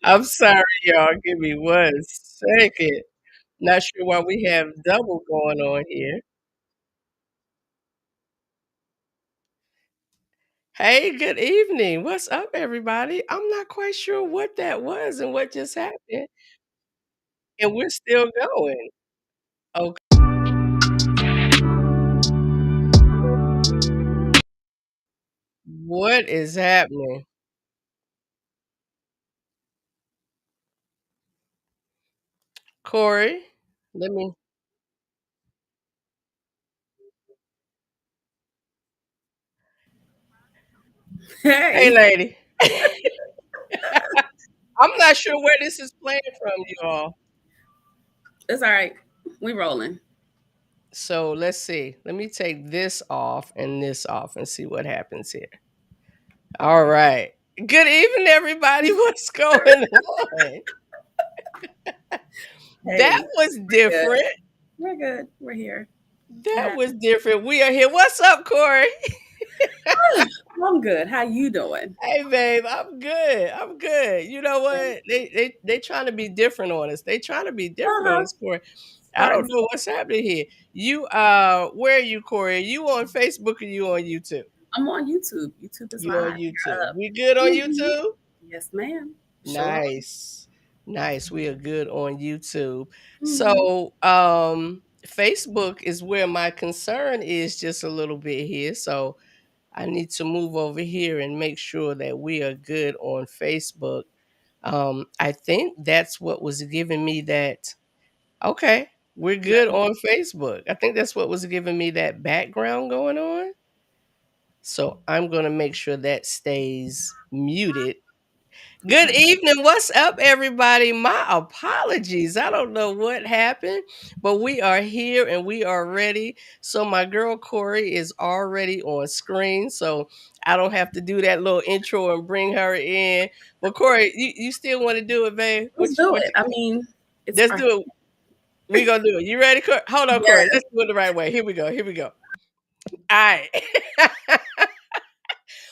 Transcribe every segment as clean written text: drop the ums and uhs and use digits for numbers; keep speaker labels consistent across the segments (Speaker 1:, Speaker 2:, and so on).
Speaker 1: I'm sorry, y'all. Give me 1 second. Not sure why we have double going on here. Hey, good evening. What's up, everybody? I'm not quite sure what that was and what just happened, and we're still going. Okay. What is happening? Corey, let me. Hey,
Speaker 2: Hey,
Speaker 1: lady. I'm not sure where this is playing from, you all.
Speaker 2: it's all right. We rolling.
Speaker 1: So let's see. Let me take this off and see what happens here. All right. Good evening, everybody. What's going on? That
Speaker 2: Hey,
Speaker 1: was
Speaker 2: we're good.
Speaker 1: different.
Speaker 2: We're good. We're here. What
Speaker 1: That was
Speaker 2: happened?
Speaker 1: different. We are here. What's up, Corey?
Speaker 2: I'm good. How you doing?
Speaker 1: Hey, babe. I'm good. I'm good. You know
Speaker 2: Yeah.
Speaker 1: what? They trying to be different on us. They trying to be different on
Speaker 2: Uh-huh.
Speaker 1: us, Corey. I don't
Speaker 2: Starting.
Speaker 1: know what's happening here. You where are you, Corey? Are you on Facebook or you on YouTube?
Speaker 2: I'm on YouTube. YouTube is
Speaker 1: You on
Speaker 2: live.
Speaker 1: YouTube.
Speaker 2: You're up.
Speaker 1: We good on
Speaker 2: Mhm.
Speaker 1: YouTube?
Speaker 2: Yes, ma'am. Sure.
Speaker 1: Nice. Nice. We are good on YouTube.
Speaker 2: Mm-hmm.
Speaker 1: So, Facebook is where my concern is just a little bit here. So, I need to move over here and make sure that we are good on Facebook. I think that's what was giving me that. Okay, we're good on Facebook. I think that's what was giving me that background going on. So, I'm going to make sure that stays muted. Good
Speaker 2: Okay.
Speaker 1: evening. What's up, everybody? My apologies. I don't know what happened, but we are here and we are ready. So, my girl Corey is already on screen. So, I don't have to do that little intro and bring her in. But, Corey, you still want to do it, babe?
Speaker 2: Let's do it. I mean, it's
Speaker 1: Let's
Speaker 2: Friday.
Speaker 1: do it. We going to do it. You ready, Corey? Hold on, Corey.
Speaker 2: Yes.
Speaker 1: Let's do it the right way. Here we go. Here we go. All right.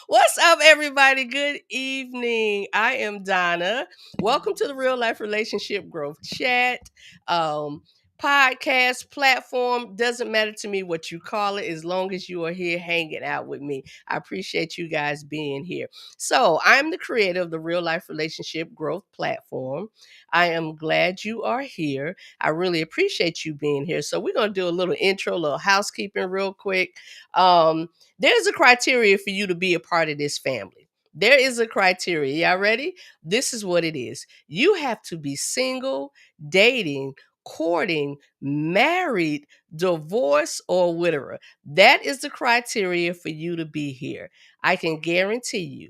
Speaker 1: What's up, everybody? Good evening. I am Donna. Welcome to the Real Life Relationship Growth Chat. Um, Podcast platform doesn't matter to me what you call it as long as you are here hanging out with me. I appreciate you guys being here. So, I'm the creator of the Real Life Relationship Growth platform. I am glad you are here. I really appreciate you being here. So, we're going to do a little intro, a little housekeeping real quick. There's a criteria for you to be a part of this family. There is a criteria. Y'all ready? This is what it is. You have to be single, dating, courting, married, divorced, or widower. That is the criteria for you to be here. I can guarantee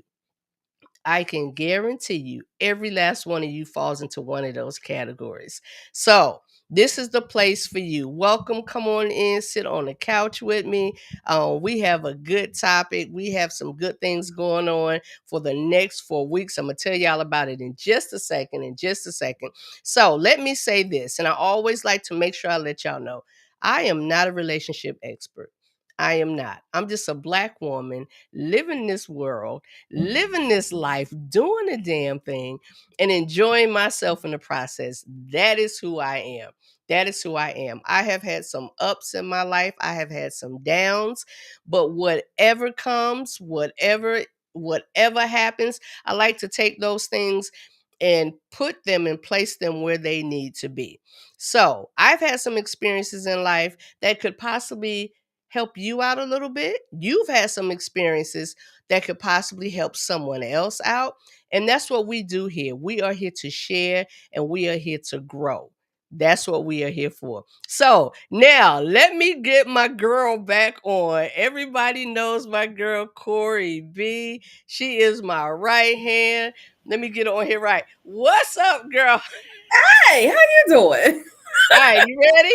Speaker 1: you every last one of you falls into one of those categories. So, this is the place for you. Welcome. Come on in, sit on the couch with me. We have a good topic. We have some good things going on for the next 4 weeks. I'm going to tell y'all about it in just a second. So, let me say this, and I always like to make sure I let y'all know I am not a relationship expert. I am not. I'm just a black woman living this world, living this life, doing a damn thing, and enjoying myself in the process. That is who I am. That is who I am. I have had some ups in my life. I have had some downs, but whatever comes, whatever happens, I like to take those things and put them and place them where they need to be. So, I've had some experiences in life that could possibly help you out a little bit. You've had some experiences that could possibly help someone else out. And that's what we do here. We are here to share and we are here to grow. That's what we are here for. So now let me get my girl back on. Everybody knows my girl Corey B. She is my right hand. Let me get on here right. What's up, girl?
Speaker 2: Hey, how you doing?
Speaker 1: All right, you ready?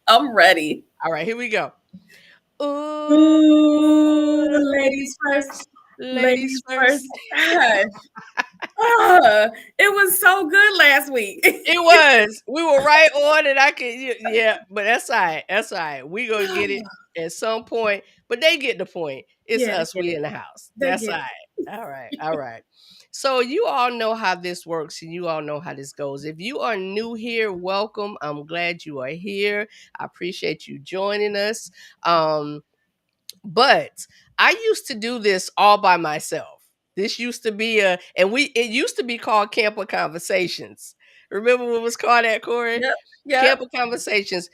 Speaker 2: I'm ready.
Speaker 1: All right, here we go. Ooh,
Speaker 2: Ooh, ladies
Speaker 1: ladies
Speaker 2: first.
Speaker 1: first. Ladies
Speaker 2: Ladies
Speaker 1: first.
Speaker 2: first. Gosh. It was so good last week.
Speaker 1: It was. We were right on it. I could, yeah, but that's all right. That's all right. We gonna get it at some point. But they get the point. It's
Speaker 2: Yeah, they
Speaker 1: us.
Speaker 2: get
Speaker 1: We
Speaker 2: it.
Speaker 1: in the house.
Speaker 2: They
Speaker 1: That's all
Speaker 2: get
Speaker 1: right.
Speaker 2: it.
Speaker 1: All right. All right. So you all know how this works and you all know how this goes. If you are new here, welcome. I'm glad you are here. I appreciate you joining us. But I used to do this all by myself. This used to be it used to be called Camper Conversations. Remember what it was called that, Corey?
Speaker 2: Yep. Yep.
Speaker 1: Camper Conversations.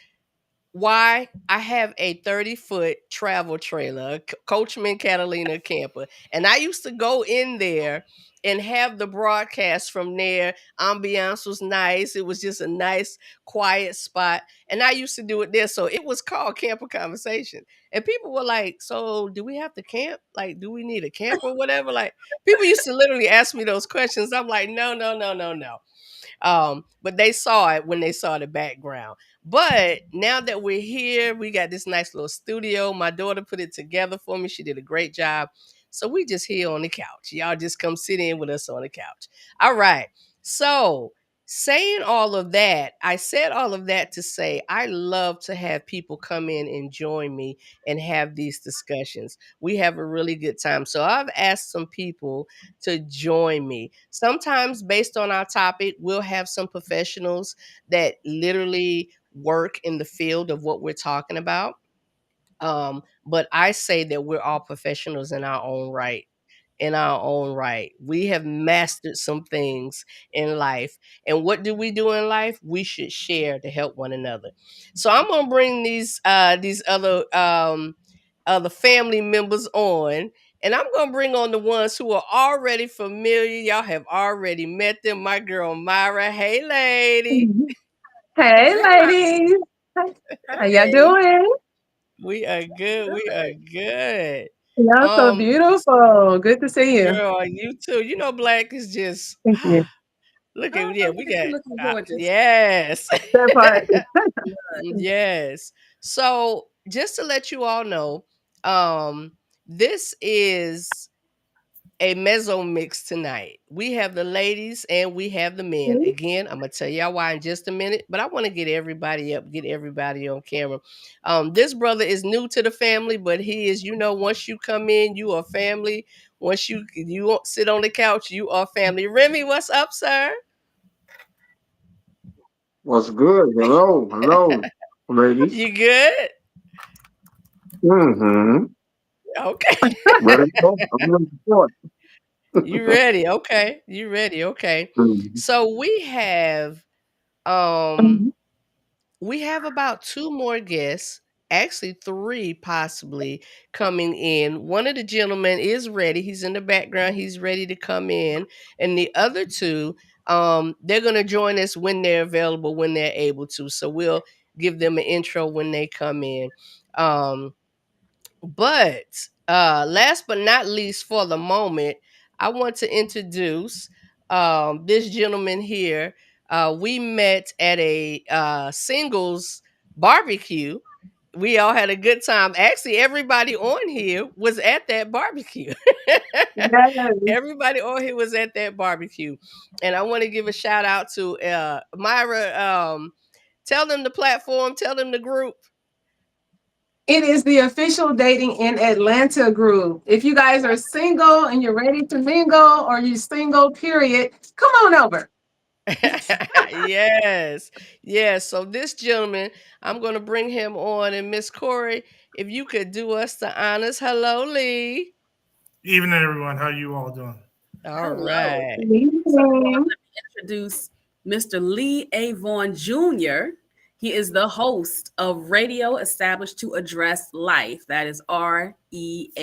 Speaker 1: Why? I have a 30-foot travel trailer, Coachman Catalina camper, and I used to go in there and have the broadcast from there. Ambiance was nice. It was just a nice, quiet spot, and I used to do it there. So it was called Camper Conversation, and people were like, "So, do we have to camp? Like, do we need a camp or whatever?" Like, people used to literally ask me those questions. I'm like, "No, no, no, no, no." But they saw it when they saw the background. But now that we're here, we got this nice little studio. My daughter put it together for me. She did a great job. So we just here on the couch. Y'all just come sit in with us on the couch. All right. So saying all of that, I said all of that to say I love to have people come in and join me and have these discussions. We have a really good time. So I've asked some people to join me. Sometimes, based on our topic, we'll have some professionals that literally work in the field of what we're talking about. But I say that we're all professionals in our own right. In our own right, we have mastered some things in life. And what do we do in life? We should share to help one another. So I'm gonna bring these other family members on, and I'm gonna bring on the ones who are already familiar. Y'all have already met them. My girl Myra. Hey, lady.
Speaker 3: Mhm. Hey, ladies. How y'all
Speaker 2: Hey.
Speaker 3: doing?
Speaker 1: We are good. We are good.
Speaker 3: Y'all so
Speaker 1: Um,
Speaker 3: beautiful. Good to see you.
Speaker 1: Girl, you too. You know, Black is just
Speaker 3: Thank you.
Speaker 1: look at,
Speaker 2: Oh,
Speaker 1: yeah, we
Speaker 2: yes,
Speaker 1: got
Speaker 2: you're looking gorgeous.
Speaker 1: yes.
Speaker 3: That part.
Speaker 1: Yes. So just to let you all know, this is a mezzo mix tonight. We have the ladies and we have the men. Again, I'm gonna tell y'all why in just a minute, but I want to get everybody up, get everybody on camera. This brother is new to the family, but he is, once you come in, you are family. Once you won't sit on the couch, you are family. Remy, what's up, sir?
Speaker 4: What's good? Hello, hello, ladies.
Speaker 1: You good?
Speaker 4: Mm-hmm.
Speaker 1: Okay.
Speaker 4: Ready to go? I'm ready for
Speaker 1: You ready? Okay. You ready? Okay.
Speaker 4: it.
Speaker 1: So um
Speaker 3: Mhm.
Speaker 1: we have about two more guests, actually three possibly coming in. One of the gentlemen is ready. He's in the background. He's ready to come in. And the other two, they're going to join us when they're available, when they're able to. So we'll give them an intro when they come in. Um, but last but not least, for the moment, I want to introduce this gentleman here. We met at a singles barbecue. We all had a good time. Actually, everybody on here was at that barbecue.
Speaker 3: Yes.
Speaker 1: Everybody on here was at that barbecue. And I want to give a shout out to Myra. Tell them the platform, tell them the group.
Speaker 3: It is the official dating in Atlanta group. If you guys are single and you're ready to mingle or you single, period, come on over.
Speaker 1: Yes. Yes. So this gentleman, I'm going to bring him on. And Miss Corey, if you could do us the honors. Hello, Lee.
Speaker 5: Evening, everyone. How you all doing?
Speaker 1: All
Speaker 2: Hello.
Speaker 1: right.
Speaker 2: So let me introduce Mr. Lee Avon Jr. He is the host of Radio Established to Address Life. That is REAL. He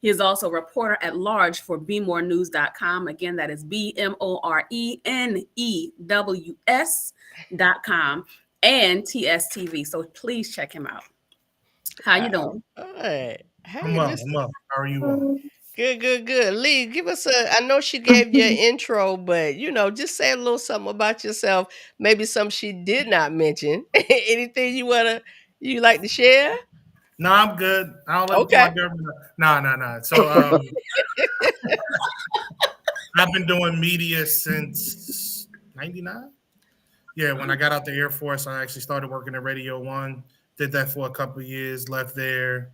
Speaker 2: is also a reporter at large for BeMoreNews.com. Again, that is BMORENEWS.com and TSTV. So please check him out. How you
Speaker 1: All
Speaker 2: doing?
Speaker 1: right.
Speaker 5: I'm
Speaker 1: Hey,
Speaker 5: well.
Speaker 1: Mr.
Speaker 5: I'm well. How are you all?
Speaker 1: Good, good, good. Lee, give us I know she gave you an intro, but just say a little something about yourself. Maybe something she did not mention. Anything you like to share?
Speaker 5: No, I'm good. I don't like to put my
Speaker 1: Okay.
Speaker 5: government. No, no, no. So, I've been doing media since '99. Yeah, when I got out the Air Force, I actually started working at Radio One. Did that for a couple of years. Left there.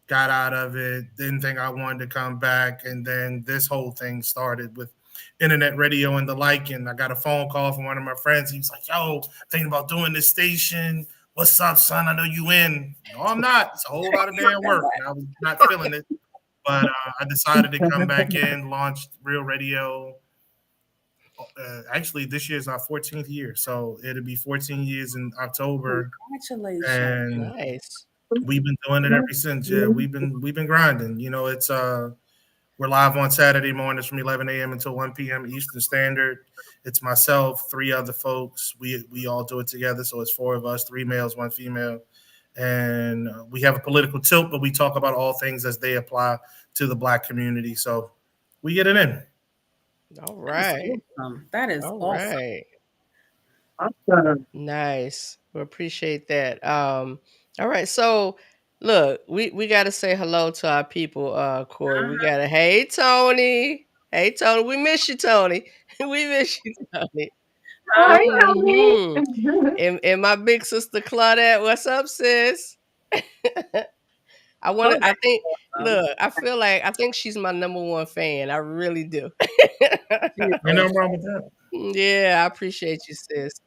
Speaker 5: got out of it, didn't think I wanted to come back. And then this whole thing started with internet radio and the like. And I got a phone call from one of my friends. He was like, yo, thinking about doing this station. What's up, son? I know you in. No, I'm not. It's a whole lot of damn work. And I was not feeling it. But I decided to come back in, launched Real Radio. Actually, this year is our 14th year. So it'll be 14 years in October.
Speaker 2: Congratulations.
Speaker 5: And
Speaker 1: Nice.
Speaker 5: we've been doing it ever since. Yeah, we've been grinding. You know, it's we're live on Saturday mornings from 11 a.m. until 1 p.m. Eastern Standard. It's myself, 3 other folks. We all do it together. So it's 4 of us, 3 males, 1 female. And we have a political tilt, but we talk about all things as they apply to the Black community. So we get it in.
Speaker 1: All right.
Speaker 2: That is
Speaker 1: All
Speaker 2: awesome.
Speaker 1: right. Nice. We appreciate that. All right. So look, we gotta say hello to our people, Corey. We gotta hey Tony. Hey Tony, we miss you, Tony. We miss you, Tony.
Speaker 3: Hi,
Speaker 1: Mhm. And my big sister Claudette, what's up, sis? I think look, I think she's my number 1 fan. I really do.
Speaker 5: Ain't nothing wrong with that.
Speaker 1: Yeah, I appreciate you, sis.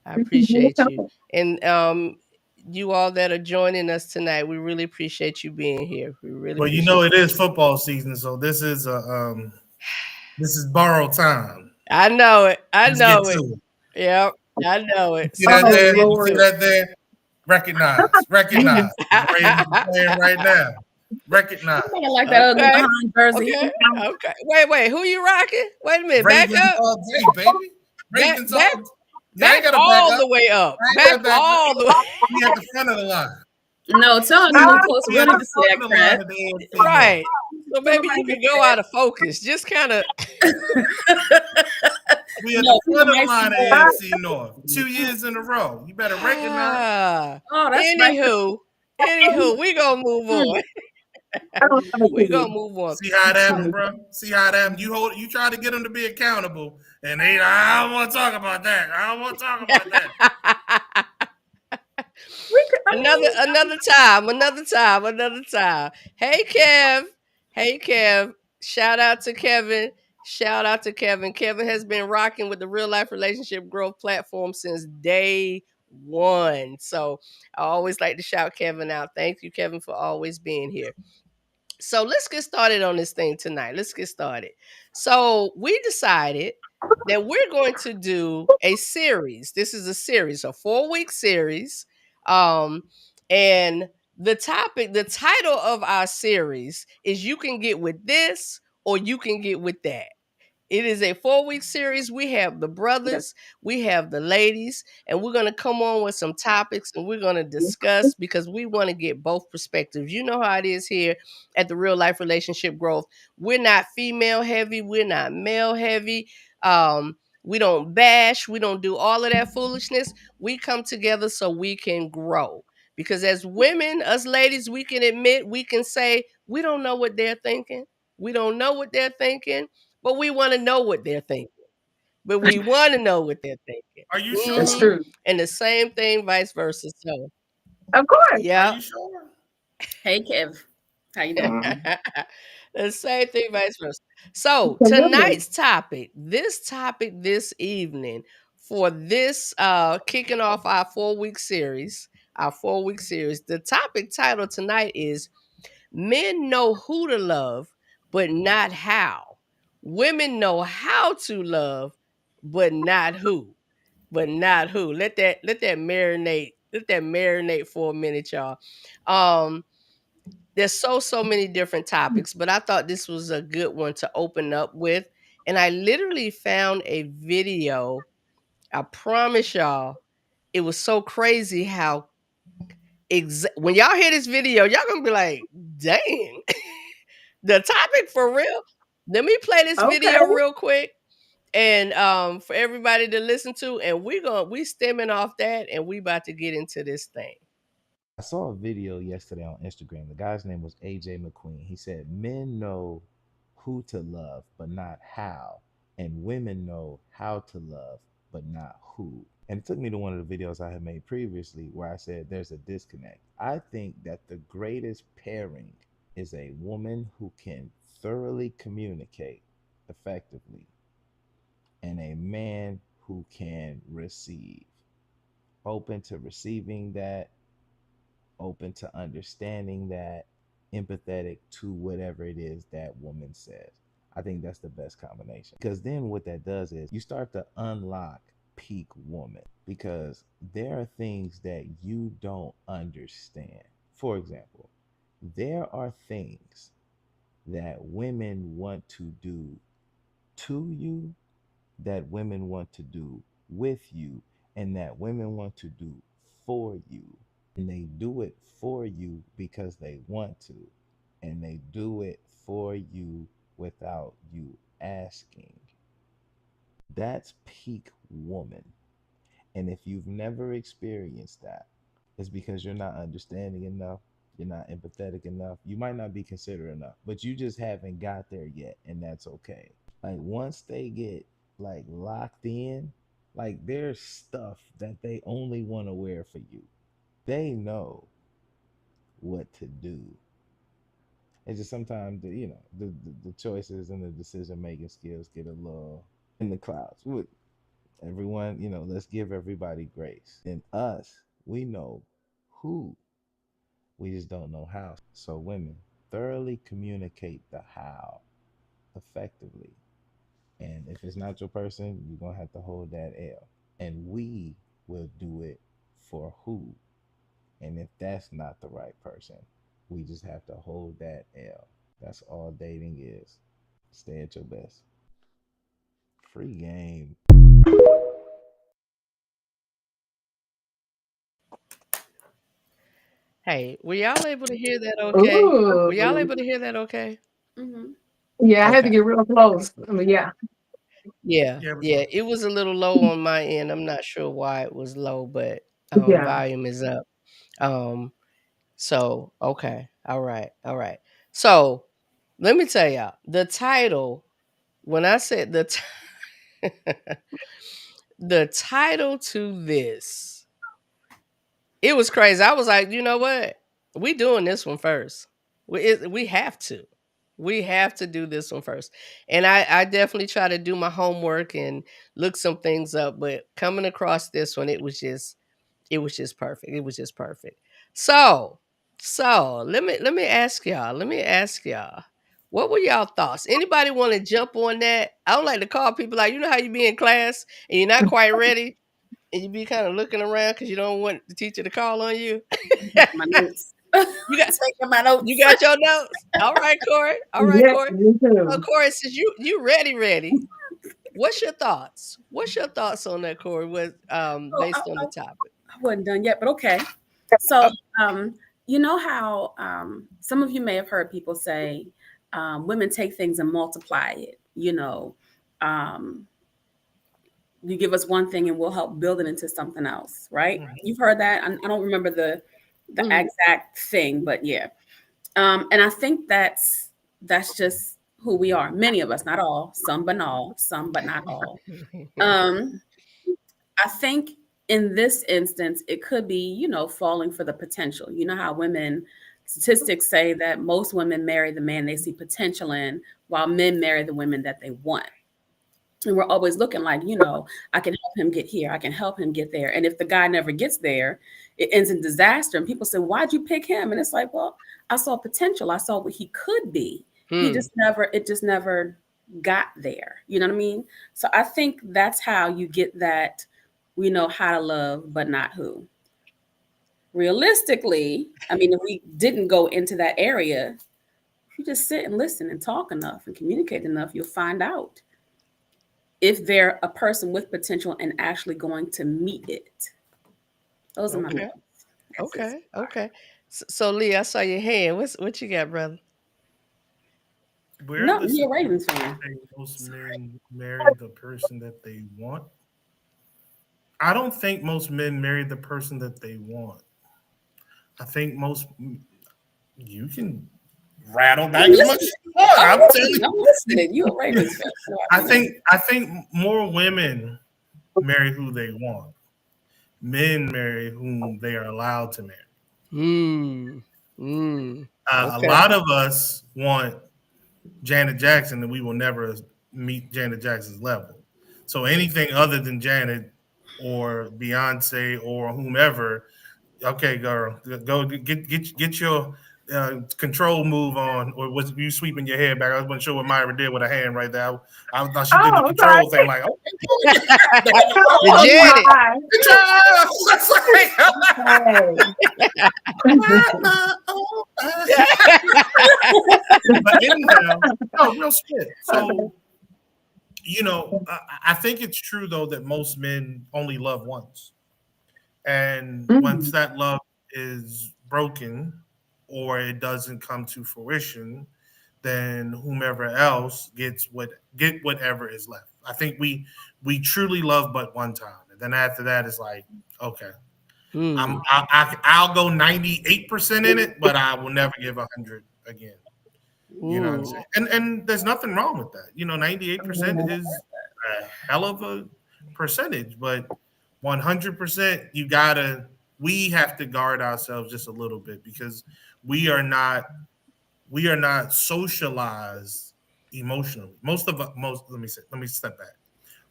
Speaker 1: I appreciate you. And you all that are joining us tonight, we really appreciate you being here. We really
Speaker 5: Well, you know it is football season, so this is borrowed time.
Speaker 1: I know it. I
Speaker 5: Let's
Speaker 1: know
Speaker 5: get
Speaker 1: it.
Speaker 5: to it.
Speaker 1: Yep, I know it.
Speaker 5: See that there? You see that there? Recognize. Recognize. Ravens are playing right now. Recognize.
Speaker 2: I like that other behind jersey.
Speaker 1: Okay. Wait. Who you rocking? Wait a minute.
Speaker 5: Ravens
Speaker 1: Back up.
Speaker 5: all day, baby. Ravens all day.
Speaker 1: Back all the way up. Back all the way.
Speaker 5: We at the front of the line.
Speaker 2: No, tell him you're close running to see that crap.
Speaker 1: Right. So maybe you can go out of focus. Just kind of.
Speaker 5: We at the front of the line of AFC North. 2 years in a row. You better recognize.
Speaker 1: Anywho, we gonna move on. We gonna move on.
Speaker 5: See how that happened, bro? See how that happened? You try to get them to be accountable, and I don't want to talk about that. I don't want to talk about that.
Speaker 1: Another time. Hey Kev. Shout out to Kevin. Kevin has been rocking with the Real Life Relationship Growth platform since day 1. So I always like to shout Kevin out. Thank you, Kevin, for always being here. So let's get started on this thing tonight. Let's get started. So we decided that we're going to do a series. This is a series, a 4-week series. And the title of our series is You Can Get With This or You Can Get With That. It is a 4-week series. We have the brothers, we have the ladies, and we're going to come on with some topics and we're going to discuss because we want to get both perspectives. You know how it is here at the Real Life Relationship Growth. We're not female heavy. We're not male heavy. We don't bash. We don't do all of that foolishness. We come together so we can grow. Because as women, us ladies, we can admit, we can say, we don't know what they're thinking. We don't know what they're thinking. But we want to know what they're thinking. But we want to know what they're thinking.
Speaker 5: Are you sure?
Speaker 3: That's true.
Speaker 1: And the same thing, vice versa. So,
Speaker 3: of course.
Speaker 1: Yeah.
Speaker 5: Are you sure?
Speaker 2: Hey, Kev. How you doing?
Speaker 1: The same thing, vice versa. So tonight's topic, this evening for this kicking off our 4-week series, the topic title tonight is Men Know Who to Love, but Not How. Women know how to love, but not who. Let that marinate. Let that marinate for a minute, y'all. There's so many different topics, but I thought this was a good one to open up with. And I literally found a video. I promise y'all, it was so crazy how when y'all hear this video, y'all gonna be like, dang, the topic for real. Let me play this video real quick. And for everybody to listen to, and we stemming off that, and we about to get into this thing.
Speaker 6: I saw a video yesterday on Instagram. The guy's name was AJ McQueen. He said, men know who to love, but not how. And women know how to love, but not who. And it took me to one of the videos I had made previously where I said there's a disconnect. I think that the greatest pairing is a woman who can thoroughly communicate effectively and a man who can receive, open to receiving that, open to understanding that, empathetic to whatever it is that woman says. I think that's the best combination. Because then what that does is you start to unlock peak woman because there are things that you don't understand. For example, there are things that women want to do to you, that women want to do with you, and that women want to do for you. And they do it for you because they want to. And they do it for you without you asking. That's peak woman. And if you've never experienced that, it's because you're not understanding enough. You're not empathetic enough. You might not be considerate enough, but you just haven't got there yet. And that's okay. Like once they get like locked in, like there's stuff that they only want to wear for you. They know what to do. It's just sometimes the choices and the decision making skills get a little in the clouds. With everyone, let's give everybody grace. And us, we know who. We just don't know how. So women, thoroughly communicate the how effectively. And if it's not your person, you're gonna have to hold that L. And we will do it for who. And if that's not the right person, we just have to hold that L. That's all dating is. Stay at your best. Free game.
Speaker 1: Hey, were y'all able to hear that okay? Were y'all
Speaker 3: Ooh.
Speaker 1: able to hear that okay?
Speaker 2: Mhm.
Speaker 3: Yeah, I had to
Speaker 1: Okay.
Speaker 3: get real close. I mean, yeah.
Speaker 1: Yeah,
Speaker 5: Yeah,
Speaker 1: yeah. It was a little low on my end. I'm not sure why it was low, but
Speaker 3: Yeah.
Speaker 1: volume is up. Um, so okay. All right. All right. So let me tell y'all the title, when I said the title to this, it was crazy. I was like, you know what? We doing this one first. We have to. We have to do this one first. And I definitely try to do my homework and look some things up, but coming across this one, it was just perfect. It was just perfect. So, let me ask y'all. Let me ask y'all. What were y'all thoughts? Anybody want to jump on that? I don't like to call people like, you know how you be in class and you're not quite ready and you be kind of looking around because you don't want the teacher to call on you.
Speaker 2: My notes.
Speaker 1: You got
Speaker 2: Taking my notes.
Speaker 1: you got your notes. All right, Corey. All right,
Speaker 3: Yeah,
Speaker 1: Corey.
Speaker 3: me
Speaker 1: So
Speaker 3: too.
Speaker 1: Corey, since you ready. What's your thoughts? What's your thoughts on that, Corey? With
Speaker 2: Oh,
Speaker 1: based on the topic.
Speaker 2: I wasn't done yet, but okay. So, you know how some of you may have heard people say women take things and multiply it. Um, you give us one thing and we'll help build it into something else, right?
Speaker 5: Mhm.
Speaker 2: You've heard that. I don't remember the
Speaker 1: Mhm.
Speaker 2: exact thing, but yeah. And I think that's just who we are. Many of us, not all, some but all, some but not all. Um, I think in this instance, it could be, falling for the potential. You know how statistics say that most women marry the man they see potential in, while men marry the women that they want. And we're always looking like, I can help him get here. I can help him get there. And if the guy never gets there, it ends in disaster. And people say, why'd you pick him? And it's like, well, I saw potential. I saw what he could be.
Speaker 1: Hmm.
Speaker 2: It just never got there. You know what I mean? So I think that's how you get that we know how to love, but not who. Realistically, I mean, if we didn't go into that area, if you just sit and listen and talk enough and communicate enough, you'll find out if they're a person with potential and actually going to meet it. Those are my
Speaker 1: Okay.
Speaker 2: notes.
Speaker 1: Okay. Okay. So Lee, I saw your hand. What you got, brother?
Speaker 5: Where
Speaker 2: No,
Speaker 5: the
Speaker 2: you're a
Speaker 5: statistics
Speaker 2: Ravens fan.
Speaker 5: say most men marry the person that they want. I don't think most men marry the person that they want. I think you can rattle back
Speaker 2: I'm
Speaker 5: as much as
Speaker 2: listening.
Speaker 5: you want.
Speaker 2: I'm
Speaker 5: I'm telling
Speaker 2: listening. I'm listening. You're a Ravens fan. So
Speaker 5: I think more women marry who they want. Men marry whom they are allowed to marry.
Speaker 1: Hmm. Hmm.
Speaker 5: A lot of us want Janet Jackson, and we will never meet Janet Jackson's level. So anything other than Janet or Beyonce or whomever, okay, girl, go get your control move on, or was you sweeping your head back? I wasn't sure what Myra did with her hand right there. I thought she did the control thing, like okay,
Speaker 1: The Janet.
Speaker 5: good job. But anyhow, no, real shit. So, I think it's true though that most men only love once, and once that love is broken or it doesn't come to fruition, then whomever else get whatever is left. I think we truly love but one time, and then after that it's like, okay, I'll go 98% in it, but I will never give 100 again. You know what I'm saying? And there's nothing wrong with that. 98% is a hell of a percentage, but 100% we have to guard ourselves just a little bit, because we are not socialized emotionally. Let me step back.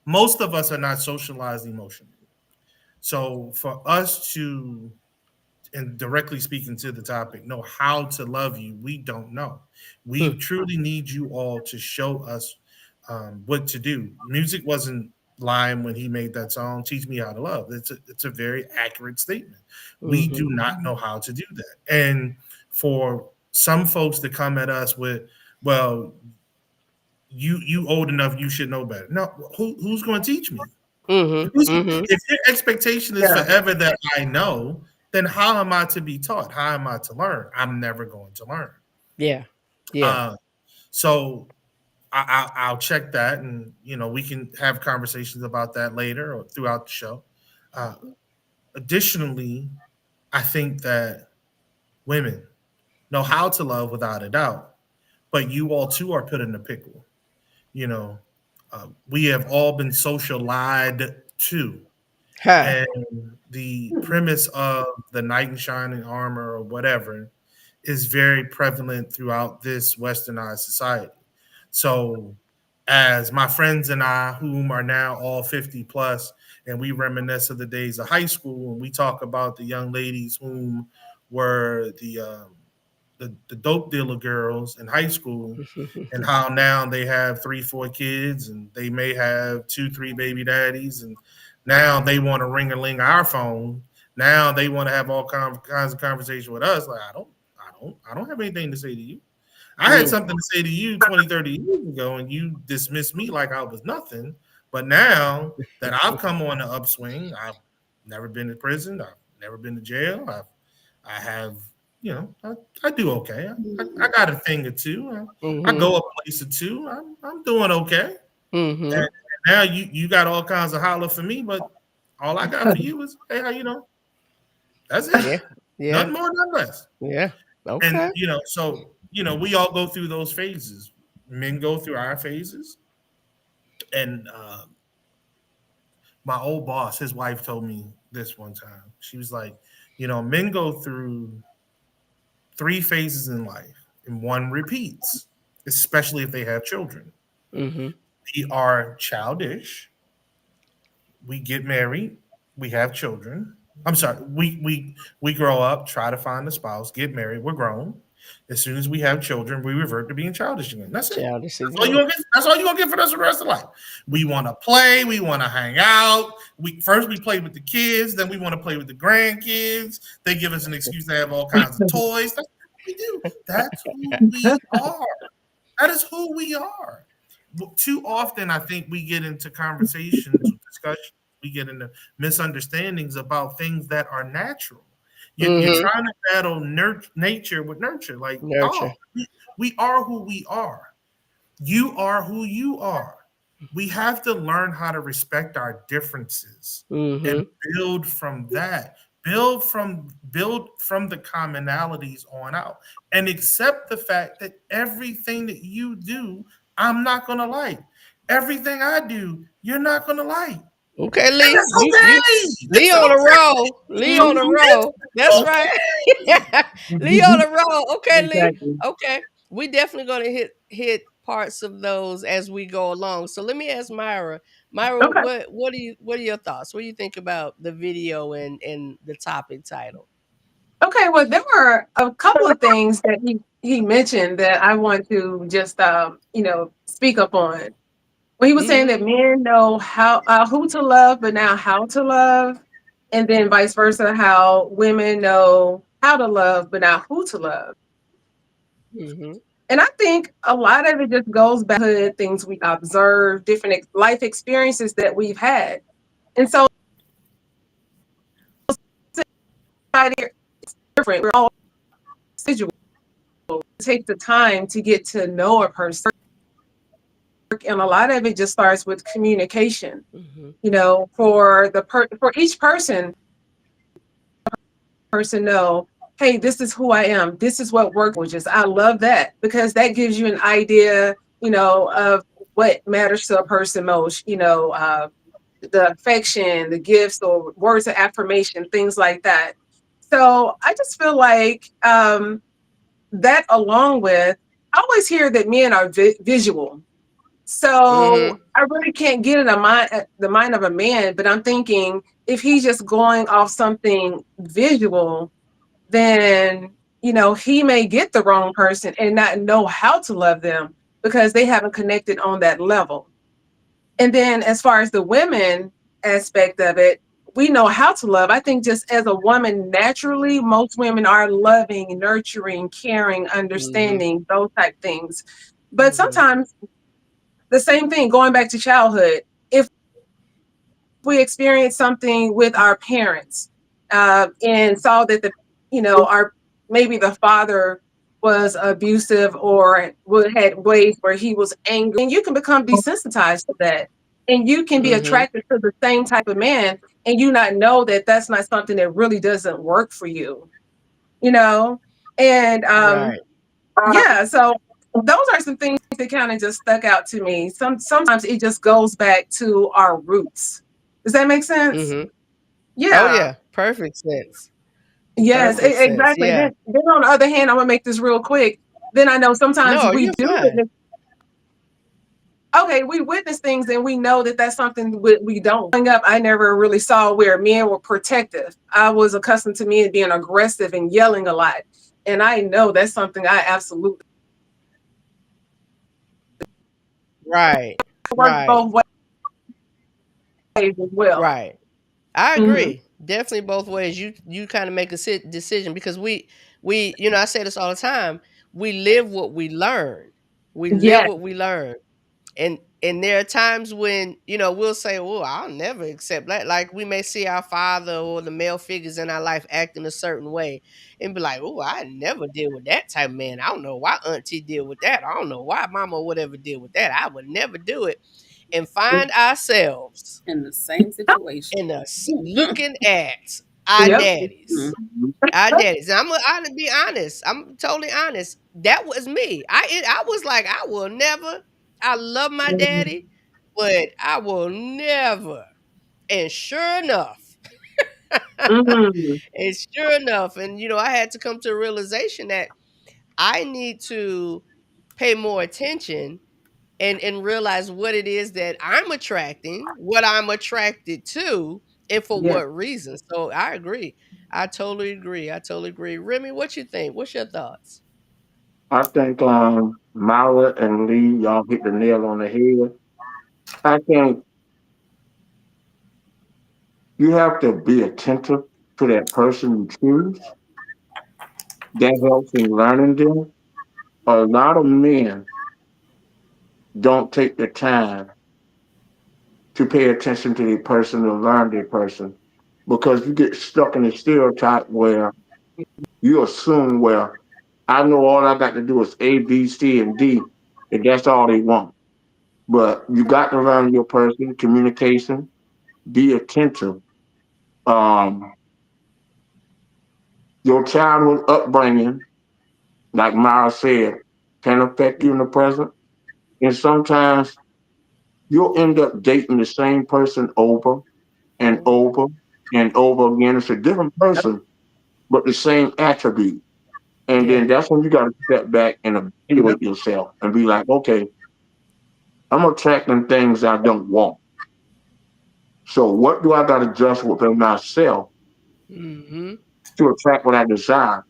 Speaker 5: Most of us are not socialized emotionally. So for us to, and directly speaking to the topic, know how to love you, we don't know. We truly need you all to show us what to do. Music wasn't lying when he made that song, Teach Me How to Love. It's a very accurate statement. We do not know how to do that. And for some folks to come at us with, well, you old enough, you should know better. No, who's going to teach me? If your expectation is forever that I know, then how am I to be taught? How am I to learn? I'm never going to learn.
Speaker 1: Yeah.
Speaker 5: So I'll check that, and we can have conversations about that later or throughout the show. Additionally, I think that women know how to love without a doubt, but you all too are put in a pickle. We have all been social lied to. And the premise of the knight in shining armor or whatever is very prevalent throughout this westernized society. So as my friends and I, whom are now all 50 plus, and we reminisce of the days of high school, and we talk about the young ladies whom were the dope dealer girls in high school, and how now they have 3-4 kids, and they may have 2-3 baby daddies, and now they want to ring-a-ling our phone. Now they want to have all kinds of conversation with us. Like, I don't have anything to say to you. I had something to say to you 20, 30 years ago, and you dismissed me like I was nothing. But now that I've come on the upswing, I've never been to prison. I've never been to jail. I have, I do okay. I got a thing or two. I go a place or two. I'm doing okay. And now you got all kinds of holler for me, but all I got for you is, hey, how you know? That's it.
Speaker 1: Yeah.
Speaker 5: Nothing more, nothing less.
Speaker 1: Yeah. Okay.
Speaker 5: And so we all go through those phases. Men go through our phases. And my old boss, his wife told me this one time. She was like, men go through 3 phases in life, and one repeats, especially if they have children. We are childish. We get married. We have children. I'm sorry. We grow up, try to find a spouse, get married. We're grown. As soon as we have children, we revert to being childish again. That's it. That's all you're gonna get for us the rest of life. We want to play. We want to hang out. First we play with the kids, then we want to play with the grandkids. They give us an excuse to have all kinds of toys. That's what we do. That's who we are. That is who we are. Too often, I think we get into conversations, discussions. We get into misunderstandings about things that are natural. You're trying to battle nature with nurture. Like, nurture. Oh, we are who we are. You are who you are. We have to learn how to respect our differences and build from that. Build from the commonalities on out, and accept the fact that everything that you do, I'm not gonna like. Everything I do, you're not gonna like.
Speaker 1: Okay, Lee.
Speaker 2: That's
Speaker 1: You
Speaker 2: okay.
Speaker 1: Lee
Speaker 2: It's
Speaker 1: on a
Speaker 2: okay.
Speaker 1: roll. Lee on a roll. That's right. Lee on a roll. Okay, Lee.
Speaker 3: Exactly.
Speaker 1: Okay. We definitely gonna hit parts of those as we go along. So let me ask Myra. Myra,
Speaker 3: Okay.
Speaker 1: what are your thoughts? What do you think about the video and the topic title?
Speaker 3: Okay. Well, there were a couple of things that he mentioned that I want to just speak up on. Well, he was saying that
Speaker 1: Mm-hmm.
Speaker 3: men know how who to love, but now how to love, and then vice versa, how women know how to love, but now who to love.
Speaker 1: Mm-hmm.
Speaker 3: And I think a lot of it just goes back to things we observe, different life experiences that we've had, and so it's different. We're all individual. Take the time to get to know a person, and a lot of it just starts with communication.
Speaker 1: Mm-hmm.
Speaker 3: For each person know, hey, this is who I am. This is what work which is. I love that because that gives you an idea, of what matters to a person most. The affection, the gifts, or words of affirmation, things like that. So I just feel like that, along with, I always hear that men are visual. So
Speaker 1: Mm-hmm.
Speaker 3: I really can't get in the mind of a man, but I'm thinking if he's just going off something visual, then he may get the wrong person and not know how to love them because they haven't connected on that level. And then as far as the women aspect of it, we know how to love. I think just as a woman, naturally, most women are loving, nurturing, caring,
Speaker 1: Mm-hmm.
Speaker 3: understanding, those type things. But
Speaker 1: Mm-hmm.
Speaker 3: sometimes the same thing, going back to childhood, if we experience something with our parents, and saw that our maybe the father was abusive or had ways where he was angry, and you can become desensitized to that, and you can be
Speaker 1: Mm-hmm.
Speaker 3: attracted to the same type of man, and you not know that that's not something that really doesn't work for you, you know, and
Speaker 1: Right.
Speaker 3: yeah, so those are some things that kind of just stuck out to me. Sometimes it just goes back to our roots. Does that make sense?
Speaker 1: Mm-hmm. Oh
Speaker 3: Yeah.
Speaker 1: yeah. Perfect sense.
Speaker 3: Yes,
Speaker 1: Perfect sense.
Speaker 3: exactly.
Speaker 1: Yeah.
Speaker 3: Then on the other hand, I'm gonna make this real quick. Then I know sometimes
Speaker 1: No,
Speaker 3: we
Speaker 1: you're
Speaker 3: do
Speaker 1: fine.
Speaker 3: witness. Okay, we witness things and we know that that's something we don't. Growing up, I never really saw where men were protective. I was accustomed to men being aggressive and yelling a lot, and I know that's something I absolutely
Speaker 1: Right.
Speaker 3: work
Speaker 1: Right.
Speaker 3: both ways as well.
Speaker 1: Right. I
Speaker 3: Hmm.
Speaker 1: agree. Definitely both ways. You kind of make a decision because we I say this all the time. We live what we learn. We live
Speaker 3: Yes.
Speaker 1: what we learn. And there are times when we'll say, "Oh, I'll never accept that." Like we may see our father or the male figures in our life acting a certain way, and be like, "Oh, I never deal with that type of man. I don't know why Auntie deal with that. I don't know why Mama or whatever deal with that. I would never do it." And find ourselves
Speaker 2: In the same situation.
Speaker 1: in us looking at our
Speaker 3: Yep.
Speaker 2: Mhm.
Speaker 1: daddies. Our daddies. And I'm gonna be honest. I'm totally honest. That was me. I was like, I will never. I love my daddy, but I will never. And sure enough,
Speaker 3: Hmm.
Speaker 1: and I had to come to a realization that I need to pay more attention and realize what it is that I'm attracting, what I'm attracted to, and for
Speaker 3: Yeah.
Speaker 1: what reason. So I agree. I totally agree. I totally agree. Remy, what you think? What's your thoughts?
Speaker 4: I think Mara and Lee, y'all hit the nail on the head. I think you have to be attentive to that person you choose. That helps in learning them. A lot of men don't take the time to pay attention to the person or learn the person because you get stuck in a stereotype where you assume, well, I know all I got to do is A, B, C, and D, and that's all they want. But you got to learn your person, communication, be attentive. Um, your childhood upbringing, like Mara said, can affect you in the present. And sometimes you'll end up dating the same person over and over and over again. It's a different person, but the same attribute. And
Speaker 1: Yeah.
Speaker 4: then that's when you got to step back and evaluate yourself and be like, okay, I'm attracting things I don't want. So what do I got to adjust within myself
Speaker 1: Mm-hmm.
Speaker 4: to attract what I desire?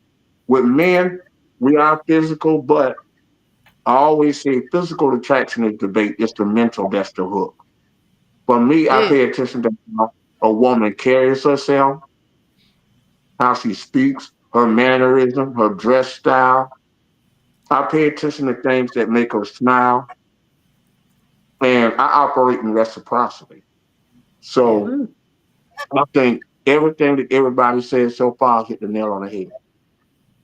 Speaker 4: With men, we are physical, but I always say physical attraction is debate. It's the mental that's the hook. For me, I
Speaker 1: Mm.
Speaker 4: pay attention to how a woman carries herself, how she speaks, her mannerism, her dress style. I pay attention to things that make her smile, and I operate in reciprocity.
Speaker 1: Yeah.
Speaker 4: So I think everything that everybody says so far hit the nail on the head.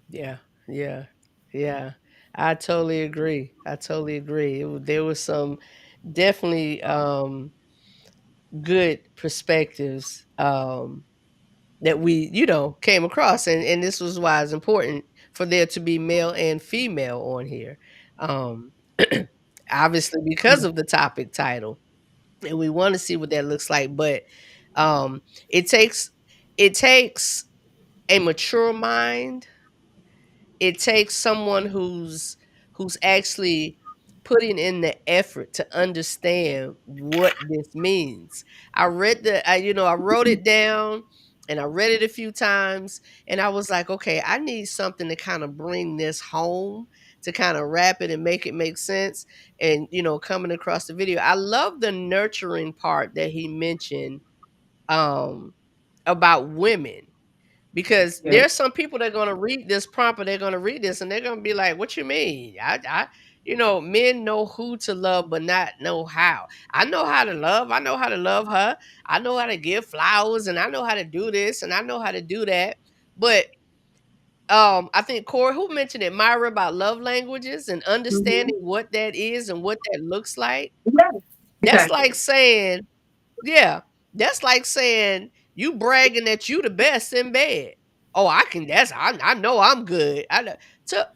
Speaker 1: Yeah. Yeah. Yeah. I totally agree. I totally agree. There was some definitely good perspectives that we, came across, and this was why it's important for there to be male and female on here. Um Obviously because of the topic title, and we want to see what that looks like, but um it takes it takes a mature mind. It takes someone who's actually putting in the effort to understand what this means. I wrote it down, and I read it a few times, and I was like, okay, I need something to kind of bring this home, to kind of wrap it and make it make sense. And coming across the video, I love the nurturing part that he mentioned, um about women, because
Speaker 3: Yeah.
Speaker 1: there's some people that are going to read this prompt, or they're going to read this, and they're going to be like, what you mean? Men know who to love but not know how. I know how to love. I know how to love her. I know how to give flowers, and I know how to do this, and I know how to do that. But I think Corey, who mentioned it, Myra, about love languages and
Speaker 3: Mhm.
Speaker 1: understanding what that is and what that looks like.
Speaker 3: Yeah,
Speaker 1: That's
Speaker 3: exactly.
Speaker 1: like saying, yeah, that's like saying you bragging that you the best in bed. Oh, I know I'm good. I know to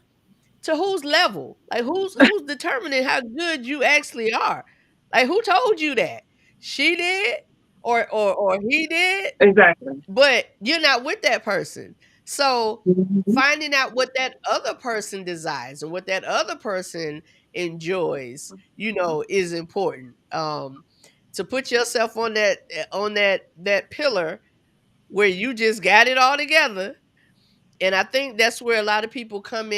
Speaker 1: to whose level? Like who's determining how good you actually are? Like who told you that? She did, or he did,
Speaker 3: Exactly.
Speaker 1: but you're not with that person. So
Speaker 3: Mhm.
Speaker 1: finding out what that other person desires and what that other person enjoys, is important. To put yourself on that pillar where you just got it all together. And I think that's where a lot of people come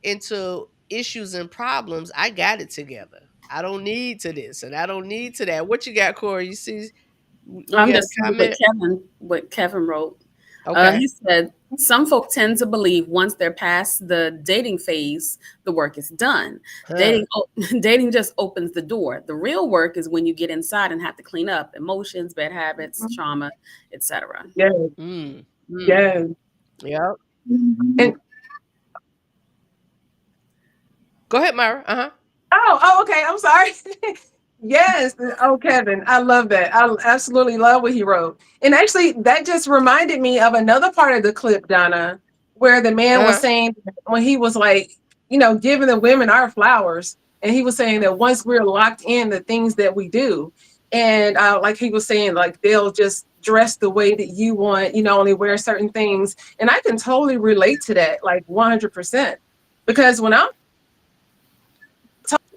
Speaker 1: into issues and problems. I got it together. I don't need to this and I don't need to that. What you got, Corey? You see, we
Speaker 2: I'm
Speaker 1: got a
Speaker 2: just seeing
Speaker 1: comment.
Speaker 2: what Kevin wrote.
Speaker 1: Okay.
Speaker 2: He said some folk tend to believe once they're past the dating phase, the work is done.
Speaker 1: Huh.
Speaker 2: Dating just opens the door. The real work is when you get inside and have to clean up emotions, bad habits, trauma, etc.
Speaker 3: Yes,
Speaker 1: Mm. Mm.
Speaker 3: yes.
Speaker 1: Yep.
Speaker 3: And
Speaker 1: Go ahead, Myra. Uh-huh.
Speaker 3: okay. I'm sorry. Yes. Oh, Kevin, I love that. I absolutely love what he wrote. And actually, that just reminded me of another part of the clip, Donna, where the man was
Speaker 1: Uh-huh.
Speaker 3: saying when he was like, giving the women our flowers, and he was saying that once we're locked in the things that we do, and like he was saying, like they'll just dress the way that you want, only wear certain things, and I can totally relate to that, like 100%, because when I'm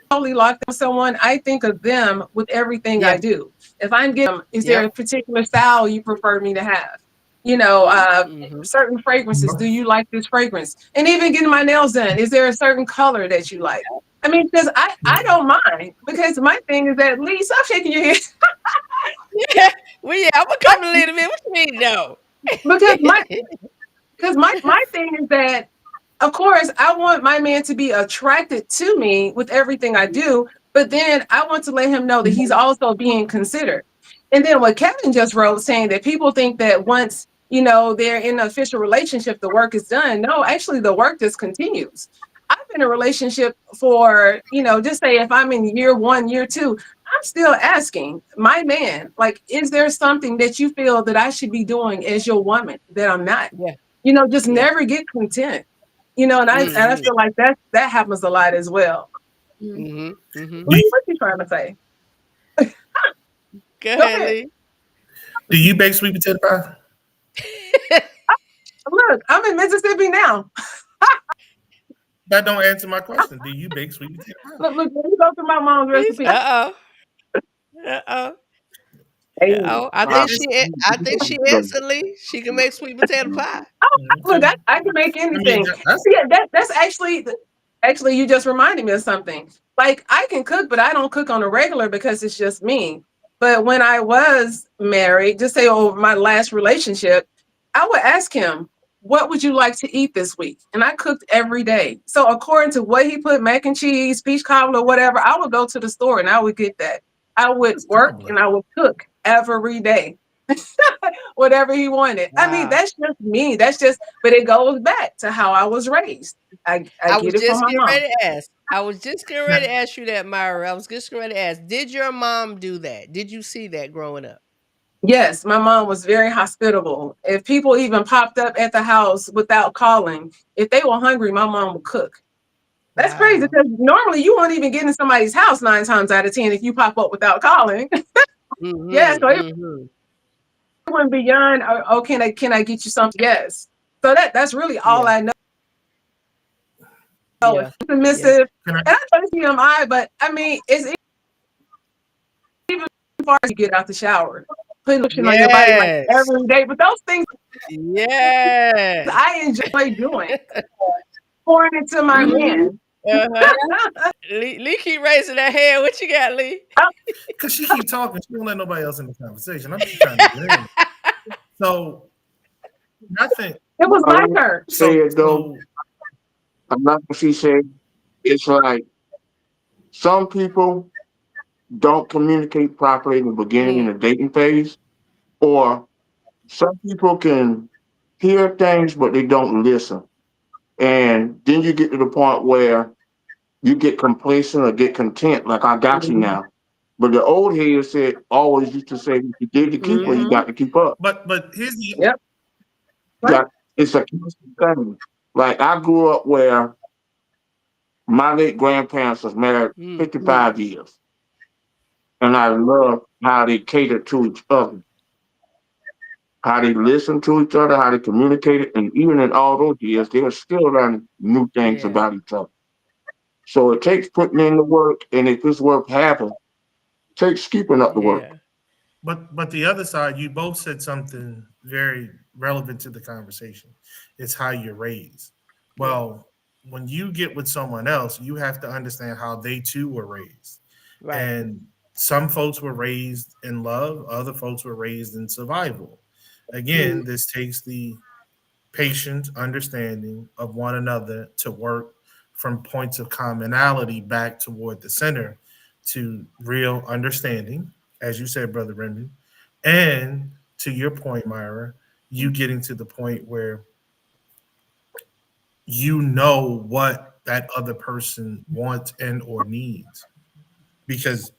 Speaker 3: totally locked on someone, I think of them with everything I
Speaker 1: Yeah.
Speaker 3: do. If I'm getting, is there
Speaker 1: Yep.
Speaker 3: a particular style you prefer me to have?
Speaker 1: Mm-hmm.
Speaker 3: Certain fragrances. Do you like this fragrance? And even getting my nails done, is there a certain color that you like? I mean, because I don't mind, because my thing is that, at least stop shaking your head.
Speaker 1: Yeah. Well, yeah, I'm gonna come a little bit. What you mean, no?
Speaker 3: because my because my thing is that, of course, I want my man to be attracted to me with everything I do, but then I want to let him know that he's also being considered. And then what Kevin just wrote, saying that people think that once they're in an official relationship, the work is done. No, actually, the work just continues. I've been in a relationship for, just say if I'm in year one, year two, I'm still asking my man, like, is there something that you feel that I should be doing as your woman that I'm not?
Speaker 1: Yeah.
Speaker 3: Just
Speaker 1: Yeah.
Speaker 3: never get content. And I
Speaker 1: Mm-hmm.
Speaker 3: feel like that happens a lot as well.
Speaker 1: Mm-hmm. Mm-hmm.
Speaker 3: What you trying to say?
Speaker 1: Go
Speaker 3: Go
Speaker 1: ahead,
Speaker 3: ahead.
Speaker 1: Lee.
Speaker 5: Do you bake sweet potato pie?
Speaker 3: Look, I'm in Mississippi now.
Speaker 5: That don't answer my question. Do you bake sweet potato pie?
Speaker 3: Look, let me go through my mom's
Speaker 1: He's
Speaker 3: recipe.
Speaker 1: uh-oh.
Speaker 3: Hey,
Speaker 1: Oh, I think she answered, Lee. She can make sweet potato pie.
Speaker 3: look,
Speaker 5: Okay.
Speaker 3: I can make
Speaker 5: I mean,
Speaker 3: anything.
Speaker 5: that's
Speaker 3: Yeah, that's actually you just reminded me of something. Like I can cook, but I don't cook on a regular because it's just me. But when I was married, just say over my last relationship, I would ask him, "What would you like to eat this week?" And I cooked every day. So according to what he put, mac and cheese, peach cobbler, whatever, I would go to the store and I would get that. I would work
Speaker 5: cobbler.
Speaker 3: and I would cook every day. Whatever he wanted. I mean,
Speaker 1: Wow.
Speaker 3: that's just me. That's just, but it goes back to how I was raised. I
Speaker 1: I was
Speaker 3: get it from
Speaker 1: just
Speaker 3: my
Speaker 1: getting
Speaker 3: mom.
Speaker 1: ready to ask. I was just getting ready to ask you that, Myra. I was just getting ready to ask, did your mom do that? Did you see that growing up?
Speaker 3: Yes, my mom was very hospitable. If people even popped up at the house without calling, if they were hungry, my mom would cook. That's crazy
Speaker 1: Wow.
Speaker 3: because normally you won't even get in somebody's house 9 times out of 10 if you pop up without calling. Yeah, so it
Speaker 1: Mm-hmm.
Speaker 3: went beyond, oh, can I get you something? Yes. So that's really all
Speaker 1: Yeah.
Speaker 3: I know.
Speaker 1: Yeah.
Speaker 3: It's submissive.
Speaker 5: Can I-
Speaker 3: And I know it's TMI, but I mean, it's even far as you get out the shower, putting lotion on your body like
Speaker 1: Yes.
Speaker 3: every day. But those things
Speaker 1: Yes.
Speaker 3: I enjoy doing, pouring into my man.
Speaker 1: Uh-huh. Lee keep raising that hand. What you got, Lee?
Speaker 5: Because she keep talking. She don't let nobody else in the conversation. I'm just trying to get in. So nothing.
Speaker 3: It was like her.
Speaker 4: Say it though. I'm not what she said. It's like some people don't communicate properly in the beginning in the dating phase, or some people can hear things but they don't listen. And then you get to the point where you get complacent or get content, like I got you now. But the old head said always used to say, if you did to keep her, you got to keep up.
Speaker 5: But here's the
Speaker 3: Yep.
Speaker 4: Got, it's a constant thing. Like I grew up where my late grandparents was married 55 years. And I love how they catered to each other, how they listened to each other, how they communicated. And even in all those years, they were still learning new things
Speaker 1: Yeah.
Speaker 4: about each other. So it takes putting in the work, and if this work happens, it takes keeping up the work.
Speaker 1: Yeah.
Speaker 5: But the other side, you both said something very relevant to the conversation. It's how you're raised. Well, when you get with someone else, you have to understand how they too were raised.
Speaker 1: Right.
Speaker 5: And some folks were raised in love, other folks were raised in survival. Again, this takes the patient understanding of one another to work from points of commonality back toward the center to real understanding, as you said, Brother Remy. And to your point, Myra, you getting to the point where you know what that other person wants and or needs. Because,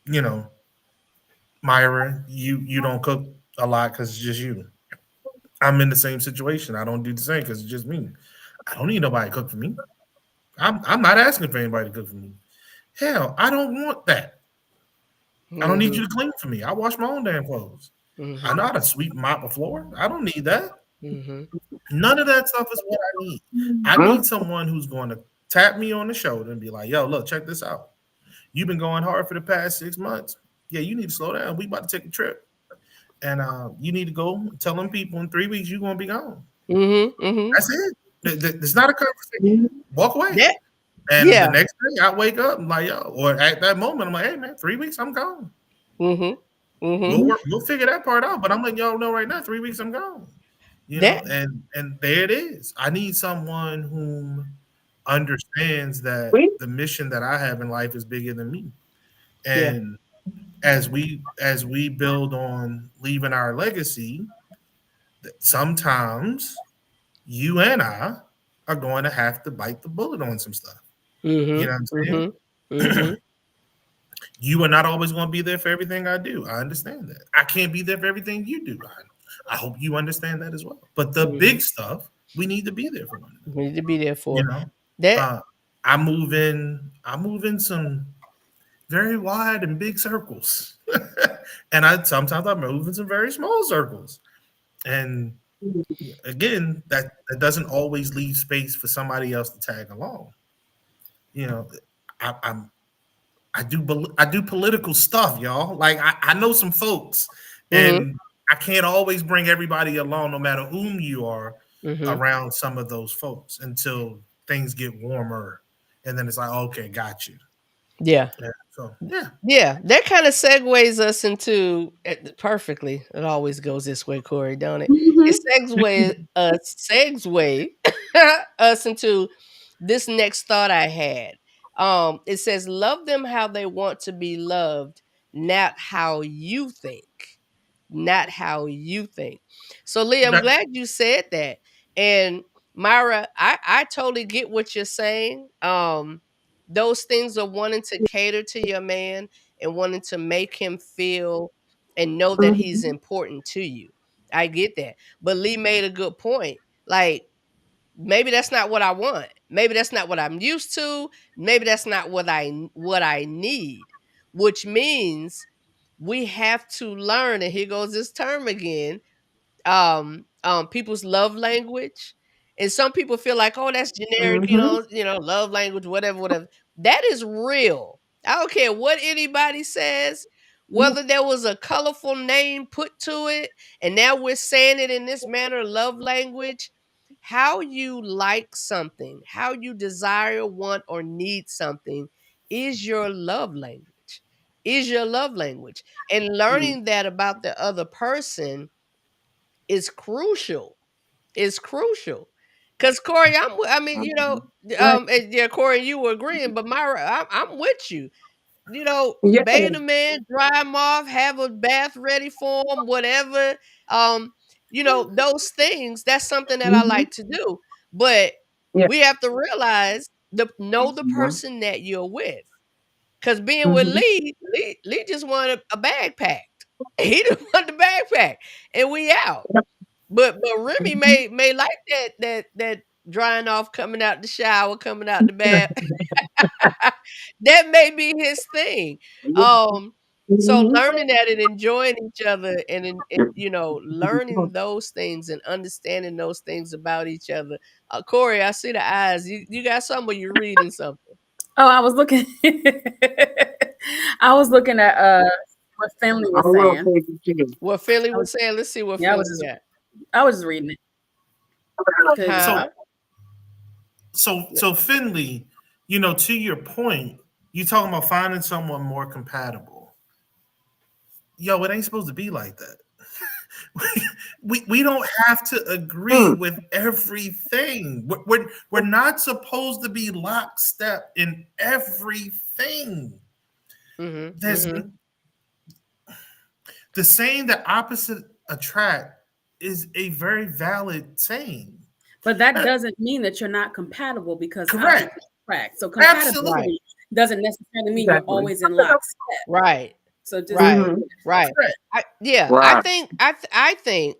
Speaker 5: you know, Myra, you don't cook a lot because it's just you. I'm in the same situation. I don't do the same because it's just me. I don't need nobody to cook for me. I'm not asking for anybody to cook for me. Hell, I don't want that. I don't need you to clean for me. I wash my own damn clothes. I know how to sweep and mop a floor. I don't need that. None of that stuff is what I need. I need someone who's going to tap me on the shoulder and be like, yo, look, check this out. You've been going hard for the past 6 months. Yeah, you need to slow down. We about to take a trip. And you need to go tell them people in 3 weeks you're going to be gone. That's it. It's not a conversation. Walk away.
Speaker 1: Yeah.
Speaker 5: And the next day I wake up, I'm like, yo, or at that moment, I'm like, hey man, 3 weeks, I'm gone. We'll figure that part out. But I'm letting y'all know right now, 3 weeks, I'm gone. You know, and there it is. I need someone who understands that the mission that I have in life is bigger than me. And as we build on leaving our legacy, sometimes you and I are going to have to bite the bullet on some stuff. You know what I'm saying? You are not always going to be there for everything I do. I understand that. I can't be there for everything you do. I hope you understand that as well. But the big stuff, we need to be there for one another.
Speaker 1: We need to be there for.
Speaker 5: You know, I move in some very wide and big circles. And I sometimes I move in some very small circles. And again, that doesn't always leave space for somebody else to tag along. You know, I'm I do political stuff, y'all. Like I know some folks, and I can't always bring everybody along, no matter whom you are around some of those folks until things get warmer, and then it's like, okay, got you.
Speaker 1: Yeah.
Speaker 5: So yeah.
Speaker 1: Yeah, that kind of segues us into perfectly. It always goes this way, Corey, don't it? It segue us into this next thought I had. It says, "Love them how they want to be loved, not how you think." Not how you think. So, Lee, I'm glad you said that. And Myra, I totally get what you're saying. Those things of wanting to cater to your man and wanting to make him feel and know that he's important to you. I get that. But Lee made a good point. Like, maybe that's not what I want. Maybe that's not what I'm used to. Maybe that's not what I need. Which means we have to learn, and here goes this term again, people's love language. And some people feel like, oh, that's generic, love language, whatever. That is real. I don't care what anybody says, whether there was a colorful name put to it, and now we're saying it in this manner, love language. How you like something, how you desire, want, or need something is your love language. Is your love language. And learning that about the other person is crucial. Is crucial. Because Corey, Corey, you were agreeing, but Myra, I'm with you.
Speaker 3: Yes.
Speaker 1: Bathe a man, dry him off, have a bath ready for him, whatever. Those things, that's something that I like to do. But
Speaker 3: Yeah.
Speaker 1: we have to realize know the person that you're with. Because being with Lee just wanted a bag packed. He just wanted the bag packed. And we out. But Remy may like that drying off, coming out the shower, coming out the bath. That may be his thing. So learning that and enjoying each other and learning those things and understanding those things about each other. Corey, I see the eyes. You got something, or you're reading something?
Speaker 2: Oh, I was looking. I was looking at what Finley was saying.
Speaker 1: What Finley was saying. Let's see what Finley got.
Speaker 2: I was just reading it.
Speaker 5: So Finley, to your point, you talking about finding someone more compatible. Yo, it ain't supposed to be like that. we don't have to agree with everything. We're not supposed to be lockstep in everything. There's the saying that opposite attract is a very valid saying.
Speaker 2: But that doesn't mean that you're not compatible, because
Speaker 5: correct.
Speaker 2: So compatibility doesn't necessarily mean you're always in lockstep.
Speaker 1: Right.
Speaker 2: So just
Speaker 1: right. I think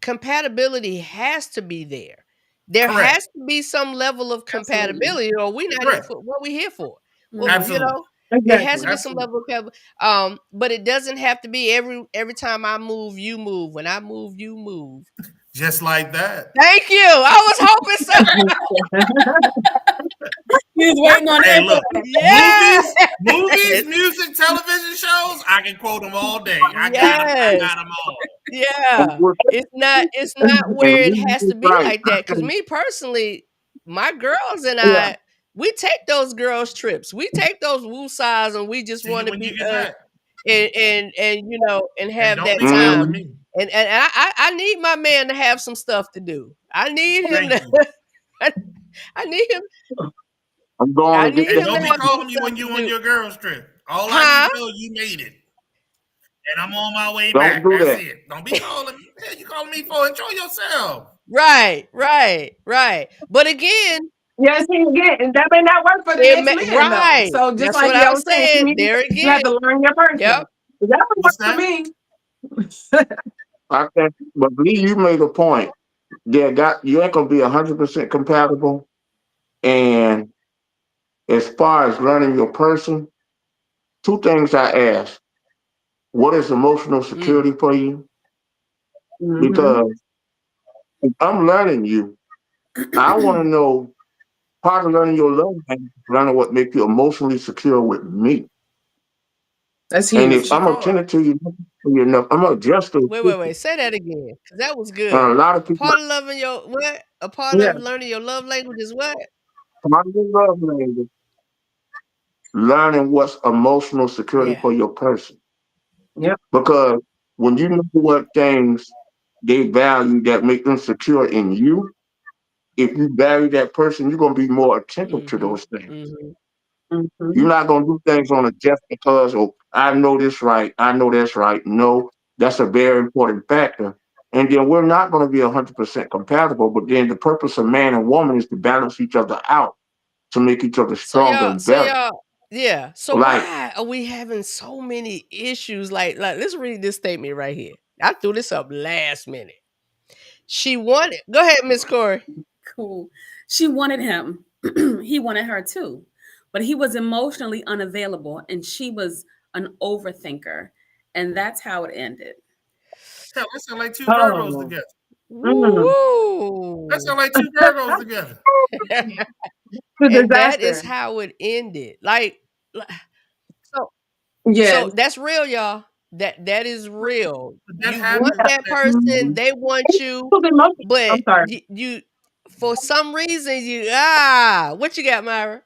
Speaker 1: compatibility has to be there. There has to be some level of compatibility, or we're not here for what we're here for. Well, there has to be some level of compatibility. But it doesn't have to be every time I move, you move. When I move, you move.
Speaker 5: Just like that.
Speaker 1: Thank you. I was hoping so.
Speaker 2: He was waiting on
Speaker 5: movies, music, television shows. I can quote them all day. I got them all.
Speaker 1: Yeah, it's not where it has to be like that. Because me personally, my girls and I, we take those girls trips. We take those woosahs, and we just want to be and have that time. And I need my man to have some stuff to do. I need him to. I need him.
Speaker 4: I'm going to get
Speaker 5: don't be calling me when you on your girls trip. All I need to know, you made it, and I'm on my way back. That's it. Don't be calling me. You calling me for enjoy yourself.
Speaker 1: Right. But again,
Speaker 3: yes, and that may not work for the next man. Right. Though. So just
Speaker 1: that's
Speaker 3: like
Speaker 1: what I was saying, there again,
Speaker 3: you have to learn your person.
Speaker 1: Yep.
Speaker 3: That would work for me.
Speaker 4: Okay, but Lee, you made a point. You ain't gonna be 100% compatible, and as far as learning your person, two things I ask. What is emotional security for you?
Speaker 3: Mhm.
Speaker 4: Because if I'm learning you, I want to know part of learning your love language, learning what makes you emotionally secure with me.
Speaker 3: That's
Speaker 4: And if
Speaker 3: huge.
Speaker 4: I'm attentive to you enough, I'm gonna adjust those
Speaker 1: Wait,
Speaker 4: pictures.
Speaker 1: say that again, because that was
Speaker 4: And
Speaker 1: good.
Speaker 4: a lot of people,
Speaker 1: Part of loving your what? A part
Speaker 3: Yeah.
Speaker 1: of learning your love language is what?
Speaker 4: part of your love language, learning what's emotional security
Speaker 1: Yeah.
Speaker 4: for your person.
Speaker 3: Yep.
Speaker 4: Because when you know what things they value that make them secure in you, if you value that person, you're gonna be more attentive to
Speaker 1: Mm-hmm.
Speaker 4: those things.
Speaker 1: Mm-hmm.
Speaker 4: You're
Speaker 3: Mhm.
Speaker 4: not gonna do things on a just because, oh, I know this right, I know that's right. No, that's a very important factor. And then we're not gonna be 100% compatible, but then the purpose of man and woman is to balance each other out to make each other stronger and better.
Speaker 1: Yeah. So
Speaker 4: Like,
Speaker 1: why are we having so many issues? Like, let's read this statement right here. I threw this up last minute. She wanted. Go ahead, Miss Corey.
Speaker 2: Cool. She wanted him. He wanted her too. But he was emotionally unavailable and she was an overthinker. And that's how it ended.
Speaker 5: Hell, that sound like two Virgos
Speaker 3: Oh.
Speaker 5: together.
Speaker 1: Woo!
Speaker 5: That sound like two Virgos together.
Speaker 3: The
Speaker 1: And that is
Speaker 3: disaster.
Speaker 1: how it ended. Like, so
Speaker 3: Yes.
Speaker 1: that's real, y'all. That is real.
Speaker 5: But that
Speaker 1: You want
Speaker 5: happens.
Speaker 1: that person, they want you,
Speaker 3: People's emotions.
Speaker 1: but
Speaker 3: I'm sorry.
Speaker 1: you for some reason what you got, Myra?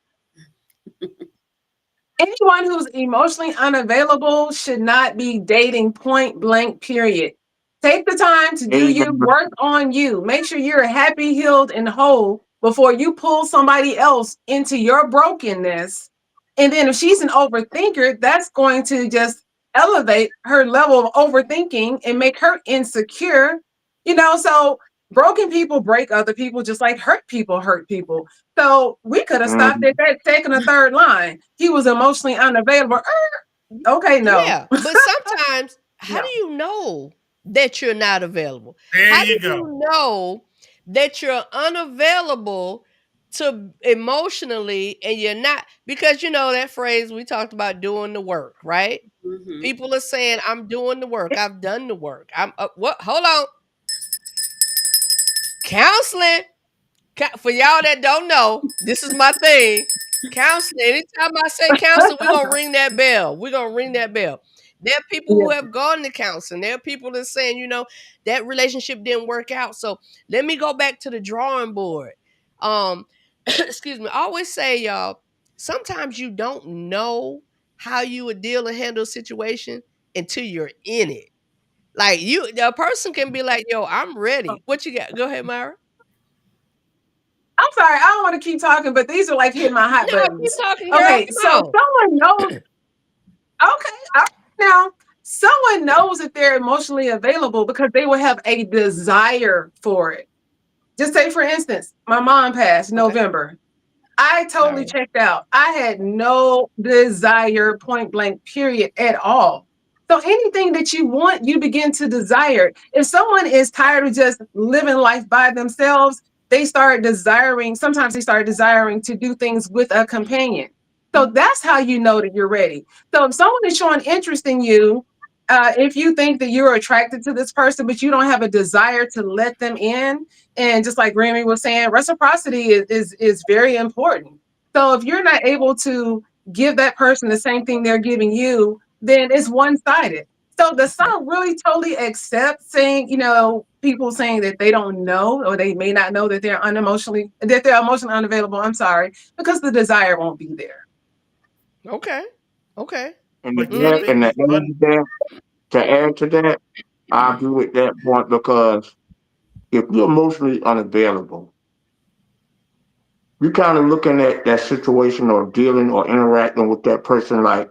Speaker 3: Anyone who's emotionally unavailable should not be dating, point blank, period. Take the time to do you,
Speaker 4: amen.
Speaker 3: work on you. Make sure you're happy, healed, and whole before you pull somebody else into your brokenness. And then if she's an overthinker, that's going to just elevate her level of overthinking and make her insecure. So broken people break other people just like hurt people hurt people. So we could have stopped at that second or third line. He was emotionally unavailable. Okay, no.
Speaker 1: Yeah, but sometimes how do
Speaker 3: No.
Speaker 1: you know that you're not available?
Speaker 5: There
Speaker 1: How do
Speaker 5: you go.
Speaker 1: you know that you're unavailable to emotionally and you're not, because you know that phrase we talked about, doing the work, right?
Speaker 2: Mhm.
Speaker 1: People are saying, I'm doing the work. I've done the work. I'm what? Hold on. Counseling. For y'all that don't know, this is my thing. Counseling. Anytime I say counseling, we're gonna ring that bell. We're gonna ring that bell. There are people
Speaker 3: Yeah.
Speaker 1: who have gone to counseling. There are people that saying, that relationship didn't work out. So let me go back to the drawing board. Excuse me. I always say, y'all, sometimes you don't know how you would deal and handle a situation until you're in it. Like a person can be like, yo, I'm ready. What you got? Go ahead, Myra.
Speaker 3: I'm sorry, I don't want to keep talking, but these are like hitting my hot
Speaker 1: No, keep
Speaker 3: buttons.
Speaker 1: talking, girl.
Speaker 3: Okay,
Speaker 1: Come
Speaker 3: so
Speaker 1: on.
Speaker 3: someone knows. Okay, all right, now someone knows that they're emotionally available because they will have a desire for it. Just say, for instance, my mom passed
Speaker 1: Okay.
Speaker 3: November. I totally
Speaker 1: Sorry.
Speaker 3: checked out. I had no desire, point blank, period, at all. So anything that you want, you begin to desire. If someone is tired of just living life by themselves, sometimes they start desiring to do things with a companion. So that's how you know that you're ready. So if someone is showing interest in you, if you think that you're attracted to this person, but you don't have a desire to let them in, and just like Remy was saying, reciprocity is very important. So if you're not able to give that person the same thing they're giving you, then it's one-sided. So the song really totally accepts saying, people saying that they don't know or they may not know that they're emotionally unavailable. I'm sorry, because the desire won't be there.
Speaker 1: Okay. Okay.
Speaker 4: And
Speaker 5: But
Speaker 4: to add,
Speaker 5: keeping
Speaker 4: to add to that, I agree with that point because if you're emotionally unavailable, you're kind of looking at that situation or dealing or interacting with that person like,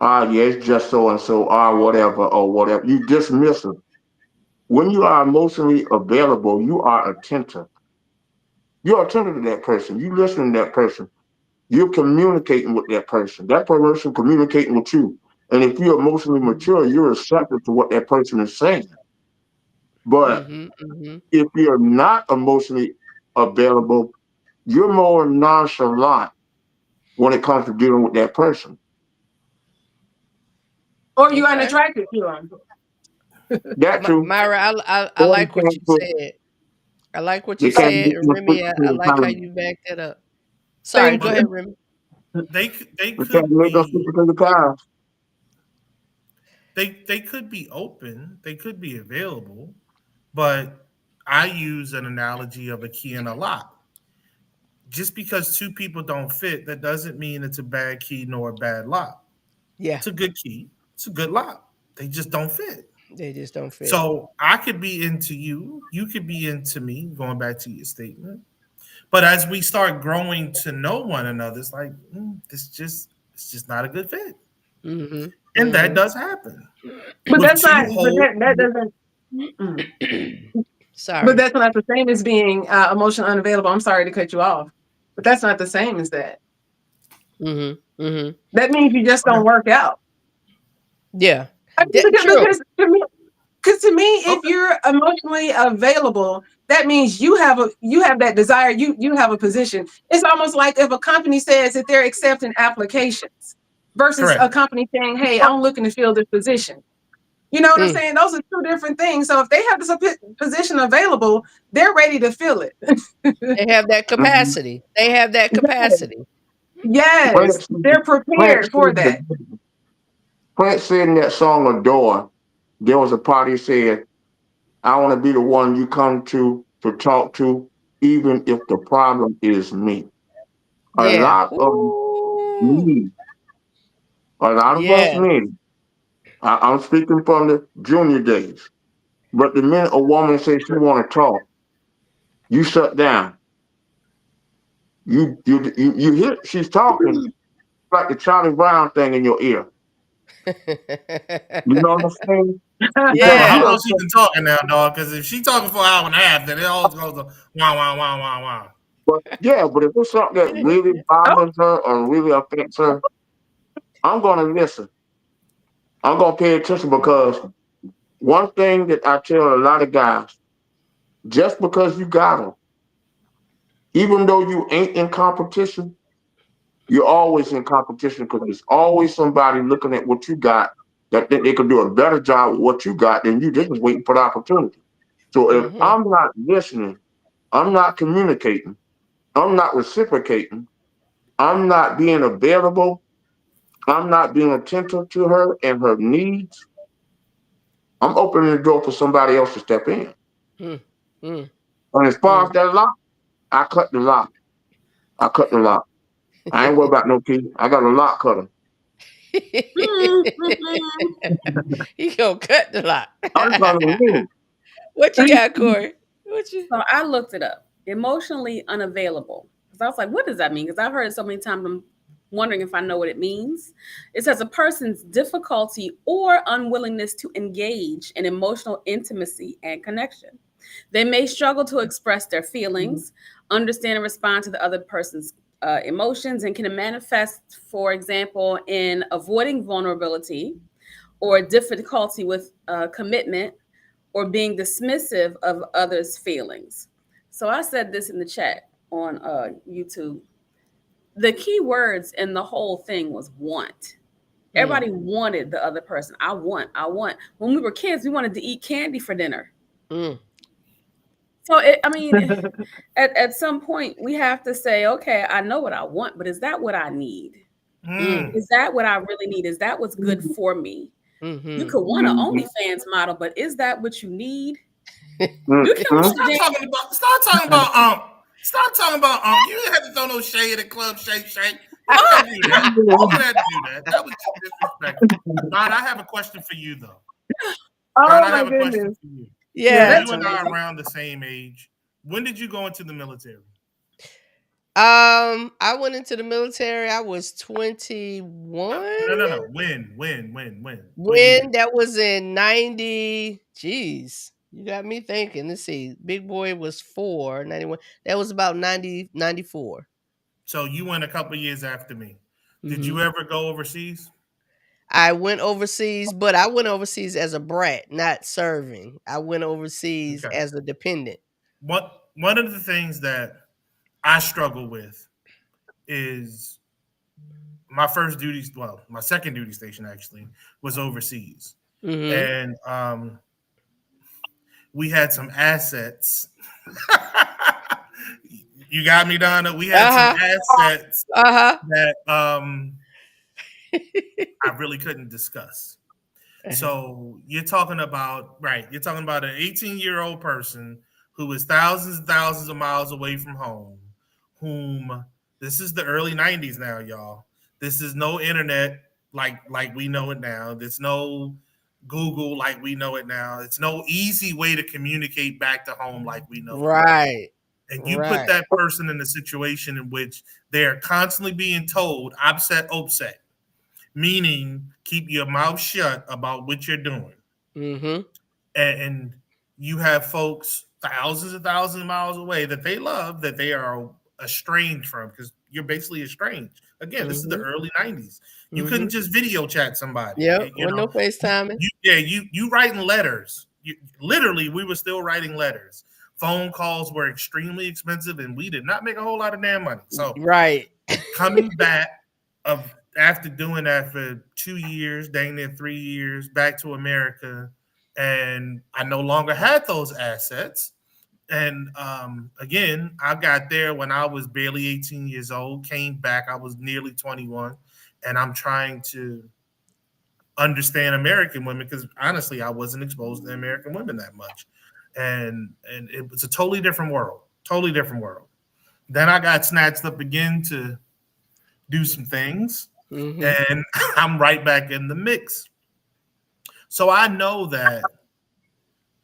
Speaker 4: yeah, it's just so and so, whatever, or whatever. You dismiss them. When you are emotionally available, you are attentive. You're attentive to that person. You listen to that person. You're communicating with that person. That person communicating with you. And if you're emotionally mature, you're receptive to what that person is saying. But
Speaker 1: Mm-hmm. Mm-hmm.
Speaker 4: if you're not emotionally available, you're more nonchalant when it comes to dealing with that person.
Speaker 3: or you
Speaker 1: Okay.
Speaker 3: unattracted to them.
Speaker 4: That too.
Speaker 1: Myra, I
Speaker 4: Or you
Speaker 1: like what you
Speaker 4: can't put,
Speaker 1: said. I like what
Speaker 4: you
Speaker 1: you
Speaker 4: can't
Speaker 1: said.
Speaker 4: get
Speaker 1: And
Speaker 4: no
Speaker 1: Remy,
Speaker 4: sweet
Speaker 1: I
Speaker 4: potato
Speaker 1: like how
Speaker 4: pie.
Speaker 1: you backed that up. Sorry,
Speaker 3: Thank
Speaker 1: go
Speaker 5: But
Speaker 3: you.
Speaker 1: ahead, Remy.
Speaker 5: they
Speaker 4: You can't
Speaker 5: could
Speaker 4: make no sweet
Speaker 5: be
Speaker 4: potato pies.
Speaker 5: they could be open, they could be available, but I use an analogy of a key and a lock. Just because two people don't fit, that doesn't mean it's a bad key nor a bad lock.
Speaker 1: Yeah,
Speaker 5: It's a good key, it's a good lock. They just don't fit.
Speaker 1: they just don't fit.
Speaker 5: So I could be into you, you could be into me, going back to your statement. But as we start growing to know one another, it's like it's just not a good fit.
Speaker 1: Mm-hmm.
Speaker 5: And that
Speaker 1: Mm-hmm.
Speaker 5: does happen
Speaker 3: But
Speaker 5: with
Speaker 3: that's not.
Speaker 5: two
Speaker 3: But
Speaker 5: whole.
Speaker 3: that doesn't. Mm. But
Speaker 1: Sorry.
Speaker 3: that's not the same as being emotionally unavailable. I'm sorry to cut you off, but that's not the same as that.
Speaker 1: Mm-hmm. Mm-hmm.
Speaker 3: That means you just don't
Speaker 5: Okay.
Speaker 3: work out.
Speaker 1: Yeah.
Speaker 3: I mean,
Speaker 1: True.
Speaker 3: because to me, if
Speaker 5: Okay.
Speaker 3: you're emotionally available, that means you have that desire. You have a position. It's almost like if a company says that they're accepting applications versus a
Speaker 5: Correct.
Speaker 3: company saying, "Hey, I'm looking to fill this position." You know what I'm
Speaker 1: Mm.
Speaker 3: saying? Those are two different things. So if they have this position available, they're ready to fill it.
Speaker 1: They have that
Speaker 4: Mm-hmm.
Speaker 1: capacity. They have that
Speaker 3: Yes,
Speaker 1: capacity.
Speaker 3: yes,
Speaker 4: Prince,
Speaker 3: they're
Speaker 4: Prince,
Speaker 3: prepared for that.
Speaker 4: said- Prince said in that song "Adore," there was a part he said, "I want to be the one you come to talk to, even if the problem is me." A
Speaker 1: Yeah.
Speaker 4: lot of
Speaker 1: Ooh.
Speaker 4: me, a lot of us
Speaker 1: Yeah.
Speaker 4: men. I'm speaking from the junior days. But the minute a woman says she want to talk, you shut down. You hear she's talking like the Charlie Brown thing in your ear. You know what I'm saying? Because
Speaker 5: Well,
Speaker 1: Yeah.
Speaker 5: how
Speaker 4: you
Speaker 5: long
Speaker 4: are,
Speaker 5: she been talking now, dog? Because if she talking for an hour and a half, then it all goes to wow, wow, wow, wow, wow.
Speaker 4: but yeah, but if it's something that really
Speaker 3: Oh,
Speaker 4: bothers her or really affects her, I'm gonna listen. I'm gonna pay attention because one thing that I tell a lot of guys, just because you got them, even though you ain't in competition, you're always in competition because there's always somebody looking at what you got that think they could do a better job with what you got than you. They're just waiting for the opportunity. So if
Speaker 1: Mm-hmm.
Speaker 4: I'm not listening, I'm not communicating, I'm not reciprocating, I'm not being available, I'm not being attentive to her and her needs, I'm opening the door for somebody else to step in.
Speaker 1: Mm. Mm.
Speaker 4: And as far
Speaker 1: Mm.
Speaker 4: as that lock, I cut the lock. I cut the lock. I ain't worried about no key. I got a lock cutter.
Speaker 1: He gonna cut the lot.
Speaker 4: I'm just gonna leave.
Speaker 1: What you got, Corey? What you?
Speaker 2: So I looked it up. Emotionally unavailable. Because I was like, what does that mean? Because I've heard it so many times. I'm wondering if I know what it means. It says a person's difficulty or unwillingness to engage in emotional intimacy and connection. They may struggle to express their feelings, understand and respond to the other person's emotions, and can manifest, for example, in avoiding vulnerability or difficulty with commitment or being dismissive of others' feelings. So I said this in the chat on YouTube. The key words in the whole thing was want.
Speaker 1: Mm.
Speaker 2: Everybody wanted the other person. I want, I want. When we were kids, we wanted to eat candy for dinner.
Speaker 1: Mm.
Speaker 2: So, I mean, at some point, we have to say, okay, I know what I want, but is that what I need?
Speaker 1: Mm.
Speaker 2: Is that what I really need? Is that what's good for me? You
Speaker 1: Mm-hmm.
Speaker 2: could want an OnlyFans model, but is that what you need? You can
Speaker 4: Mm-hmm.
Speaker 2: want
Speaker 5: Stop
Speaker 2: Jan-
Speaker 5: talking about. Stop talking about. Stop talking about. You didn't have to throw no shade at Club Shake Shake. You didn't have to do that. You didn't have to do that. That was disrespectful. Rod, I have a question for you though. Rod,
Speaker 3: oh
Speaker 5: I
Speaker 3: my
Speaker 5: have a question
Speaker 3: goodness.
Speaker 5: for you.
Speaker 3: Yeah,
Speaker 1: Yeah.
Speaker 5: You
Speaker 3: that's
Speaker 5: and I are
Speaker 3: crazy.
Speaker 5: around the same age. When did you go into the military?
Speaker 1: I went into the military. I was 21.
Speaker 5: No. When? What
Speaker 1: When
Speaker 5: year?
Speaker 1: that was in 90. Jeez. You got me thinking. Let's see. Big boy was 91. That was about 90, 94.
Speaker 5: So you went a couple years after me. Did
Speaker 1: Mm-hmm.
Speaker 5: you ever go overseas?
Speaker 1: I went overseas, but I went overseas as a brat, not serving. I went overseas
Speaker 5: Okay.
Speaker 1: as a dependent.
Speaker 5: One of the things that I struggle with is my first duty, well, my second duty station actually was overseas,
Speaker 1: Mm-hmm.
Speaker 5: and we had some assets. You got me, Donna. We had some
Speaker 1: Uh-huh.
Speaker 5: assets
Speaker 1: Uh-huh.
Speaker 5: that I really couldn't discuss. So you're talking about, right? You're talking about an 18-year-old person who is thousands and thousands of miles away from home, whom this is the early 90s now, y'all. This is no internet like we know it now. There's no Google like we know it now. It's no easy way to communicate back to home like we know it now.
Speaker 1: Right.
Speaker 5: And you put
Speaker 1: Right.
Speaker 5: that person in a situation in which they are constantly being told, upset, upset, meaning keep your mouth shut about what you're doing.
Speaker 1: Mm-hmm.
Speaker 5: And you have folks thousands and thousands of miles away that they love, that they are estranged from, because you're basically estranged. Again, this is the
Speaker 1: Mm-hmm.
Speaker 5: early 90s. You
Speaker 1: Mm-hmm.
Speaker 5: couldn't just video chat somebody.
Speaker 1: Yep.
Speaker 5: You
Speaker 1: With
Speaker 5: know,
Speaker 1: no FaceTiming.
Speaker 5: you writing letters. Literally, we were still writing letters. Phone calls were extremely expensive, and we did not make a whole lot of damn money. So
Speaker 1: Right.
Speaker 5: coming back of after doing that for 2 years, dang near 3 years, back to America, and I no longer had those assets. And again, I got there when I was barely 18 years old. Came back, I was nearly 21, and I'm trying to understand American women because honestly, I wasn't exposed to American women that much, and it was a totally different world, totally different world. Then I got snatched up again to do some things,
Speaker 1: Mm-hmm.
Speaker 5: and I'm right back in the mix. So I know that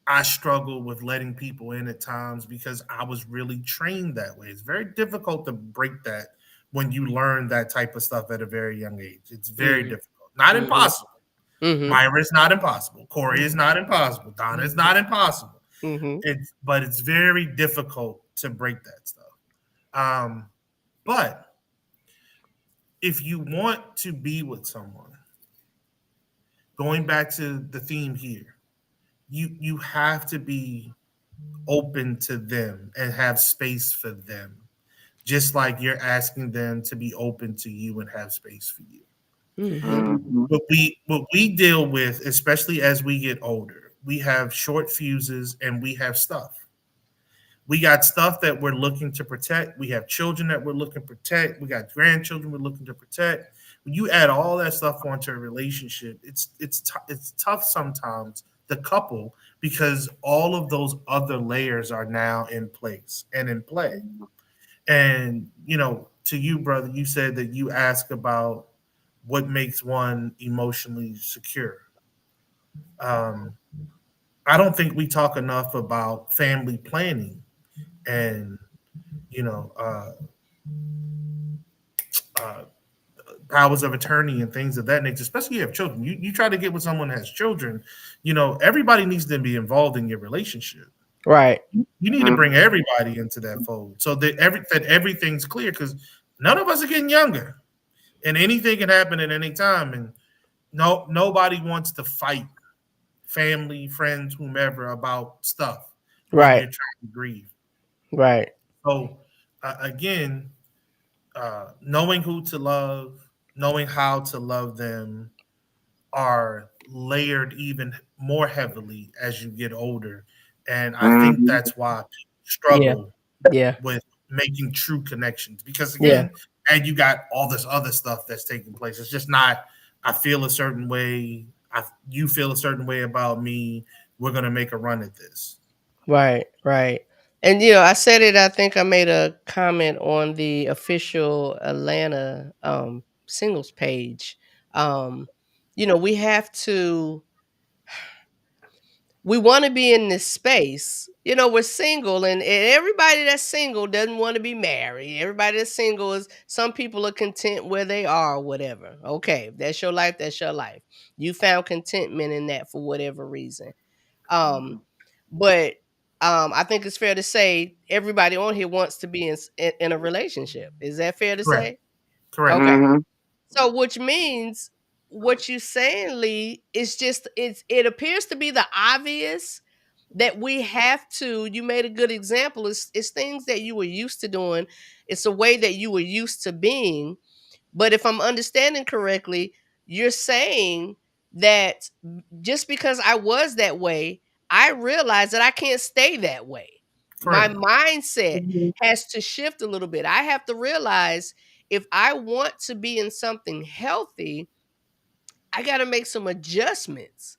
Speaker 5: I struggle with letting people in at times because I was really trained that way. It's very difficult to break that when you learn that type of stuff at a very young age. It's very
Speaker 1: Mm-hmm.
Speaker 5: difficult. Not
Speaker 1: Mm-hmm.
Speaker 5: impossible.
Speaker 1: Mm-hmm.
Speaker 5: Myra is not impossible. Corey is not impossible. Donna is not impossible.
Speaker 1: Mm-hmm.
Speaker 5: But it's very difficult to break that stuff. But if you want to be with someone, going back to the theme here, you have to be open to them and have space for them, just like you're asking them to be open to you and have space for you.
Speaker 1: Mm-hmm.
Speaker 5: What we deal with, especially as we get older, we have short fuses and we have stuff. We got stuff that we're looking to protect. We have children that we're looking to protect. We got grandchildren we're looking to protect. When you add all that stuff onto a relationship, it's tough sometimes, the couple, because all of those other layers are now in place and in play. And to you, brother, you said that you ask about what makes one emotionally secure. Um, I don't think we talk enough about family planning and you know uh, uh, powers of attorney and things of that nature. Especially if you have children, you try to get with someone that has children. Everybody needs to be involved in your relationship.
Speaker 1: Right.
Speaker 5: You need to bring everybody into that fold so that everything's clear, because none of us are getting younger, and anything can happen at any time. And nobody wants to fight family, friends, whomever about stuff when
Speaker 1: Right.
Speaker 5: you're trying to grieve.
Speaker 1: Right.
Speaker 5: So again, knowing who to love, knowing how to love them are layered even more heavily as you get older. And I think that's why people
Speaker 1: Yeah.
Speaker 5: struggle
Speaker 1: Yeah.
Speaker 5: with making true connections, because
Speaker 1: Yeah.
Speaker 5: again, and you got all this other stuff that's taking place. It's just not, I feel a certain way, you feel a certain way about me, we're going to make a run at this.
Speaker 1: Right. Right. And I said it. I think I made a comment on the official Atlanta singles page. We have to. We want to be in this space. We're single, and everybody that's single doesn't want to be married. Everybody that's single is, some people are content where they are, or whatever. Okay, if that's your life, that's your life. You found contentment in that for whatever reason. Um, but I think it's fair to say everybody on here wants to be in a relationship. Is that fair to
Speaker 5: Correct.
Speaker 1: say?
Speaker 5: Correct.
Speaker 1: Okay. So, which means what you're saying, Lee, is just it appears to be the obvious that we have to. You made a good example. It's things that you were used to doing. It's a way that you were used to being. But if I'm understanding correctly, you're saying that just because I was that way, I realize that I can't stay that way. My
Speaker 5: Correct.
Speaker 1: mindset
Speaker 3: Mhm.
Speaker 1: has to shift a little bit. I have to realize if I want to be in something healthy, I got to make some adjustments.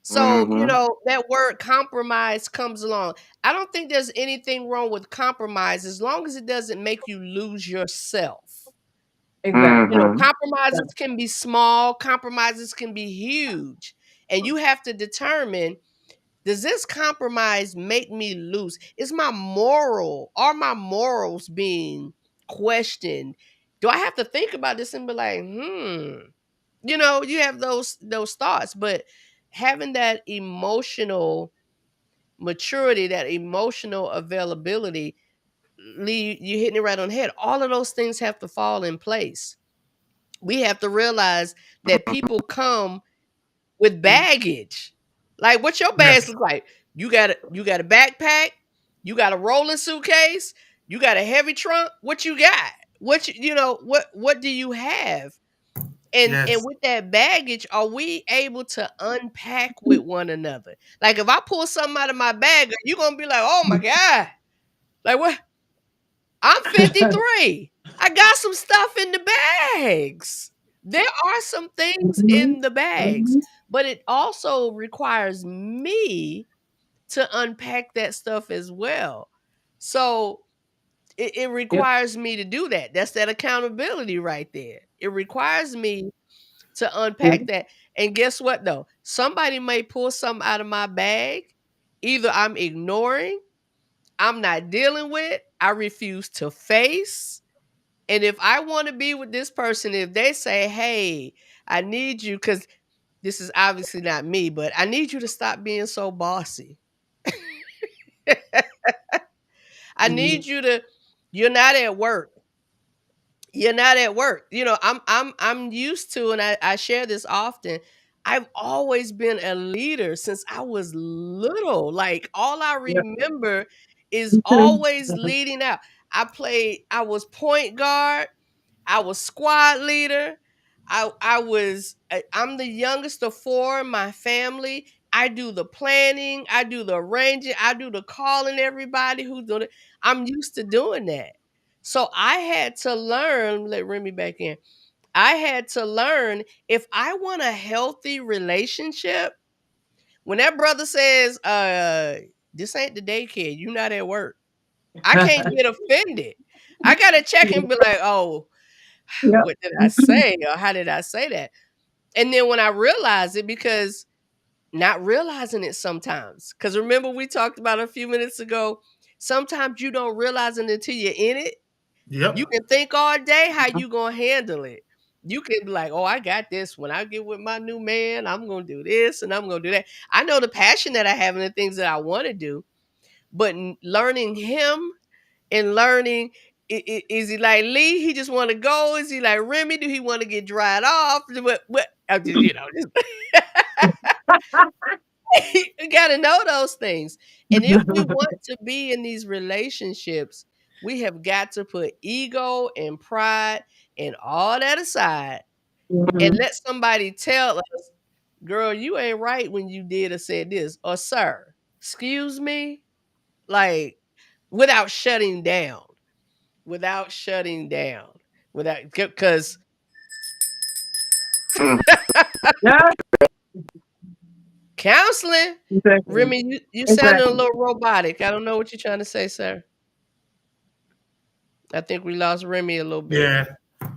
Speaker 1: So, you
Speaker 4: Mm-hmm.
Speaker 1: know, that word compromise comes along. I don't think there's anything wrong with compromise as long as it doesn't make you lose yourself.
Speaker 3: Exactly.
Speaker 1: You know,
Speaker 4: Mm-hmm.
Speaker 1: compromises can be small, compromises can be huge. And you have to determine, does this compromise make me lose? Is my moral, are my morals being questioned? Do I have to think about this and be like, you know, you have those thoughts, but having that emotional maturity, that emotional availability, Lee, you hitting it right on the head. All of those things have to fall in place. We have to realize that people come with baggage. Like, what's your bags
Speaker 5: Yes.
Speaker 1: look like? You got a backpack, you got a rolling suitcase, you got a heavy trunk. What you got? What do you have? And
Speaker 5: Yes.
Speaker 1: with that baggage, are we able to unpack with one another? Like, if I pull something out of my bag, you gonna be like, oh my God. Like, what? I'm 53. I got some stuff in the bags. There are some things
Speaker 3: Mhm.
Speaker 1: in the bags,
Speaker 3: Mhm.
Speaker 1: but it also requires me to unpack that stuff as well. So it
Speaker 3: Yep.
Speaker 1: requires me to do that. That's that accountability right there. It requires me to
Speaker 3: Yep.
Speaker 1: unpack that. And guess what though? Somebody may pull something out of my bag. Either I'm ignoring, I'm not dealing with, I refuse to face. And if I want to be with this person, if they say, hey, I need you, because this is obviously not me, but I need you to stop being so bossy. I
Speaker 3: Mhm.
Speaker 1: need you to, you're not at work. You're not at work. You know, I'm used to, and I share this often. I've always been a leader since I was little. Like, all I
Speaker 3: Yep.
Speaker 1: remember is
Speaker 3: Me too.
Speaker 1: always leading out. I was point guard. I was squad leader. I'm the youngest of four in my family. I do the planning, I do the arranging, I do the calling everybody who's doing it. I'm used to doing that. So I had to learn, let Remy back in. I had to learn, if I want a healthy relationship, when that brother says, this ain't the daycare, you not at work, I can't get offended. I gotta check and be like, oh,
Speaker 3: Yep.
Speaker 1: what did I say? Or how did I say that? And then when I realize it, because not realizing it sometimes, because remember we talked about a few minutes ago, sometimes you don't realize it until you're in it. You
Speaker 5: Yep.
Speaker 1: can think all day how you gonna handle it. You can be like, oh, I got this. When I get with my new man, I'm gonna do this and I'm gonna do that. I know the passion that I have and the things that I want to do, but learning him and learning, is he like Lee? He just want to go? Is he like Remy? Do he want to get dried off? What? I'm just, just you got to know those things. And if we want to be in these relationships, we have got to put ego and pride and all that aside and
Speaker 3: Mhm.
Speaker 1: let somebody tell us, girl, you ain't right when you did or said this, or sir, excuse me, like, without shutting down, without shutting down, without, because
Speaker 4: Mm.
Speaker 3: Yeah.
Speaker 1: counseling,
Speaker 3: Exactly.
Speaker 1: Remy, you sounding a
Speaker 3: Exactly.
Speaker 1: little robotic. I don't know what you're trying to say, sir. I think we lost Remy a little bit.
Speaker 5: Yeah.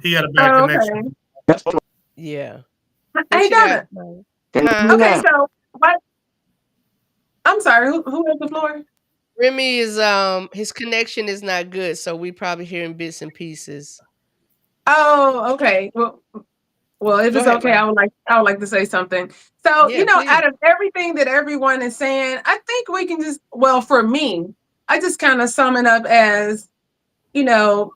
Speaker 5: He had a bad
Speaker 3: Oh,
Speaker 5: connection.
Speaker 3: okay.
Speaker 4: That's
Speaker 1: Yeah.
Speaker 3: Hey,
Speaker 1: What you got?
Speaker 3: Donna.
Speaker 4: Can you hear
Speaker 1: Huh?
Speaker 4: me
Speaker 3: Okay,
Speaker 4: now?
Speaker 3: so what? I'm sorry. Who has the floor?
Speaker 1: Remy is his connection is not good, so we probably hearing bits and pieces.
Speaker 3: Oh, okay. Well, if
Speaker 1: Go
Speaker 3: it's
Speaker 1: ahead,
Speaker 3: okay,
Speaker 1: man.
Speaker 3: I would like to say something. So,
Speaker 1: Yeah,
Speaker 3: out
Speaker 1: please.
Speaker 3: of everything that everyone is saying, I think we can just, well, for me, I just kind of sum it up as, you know,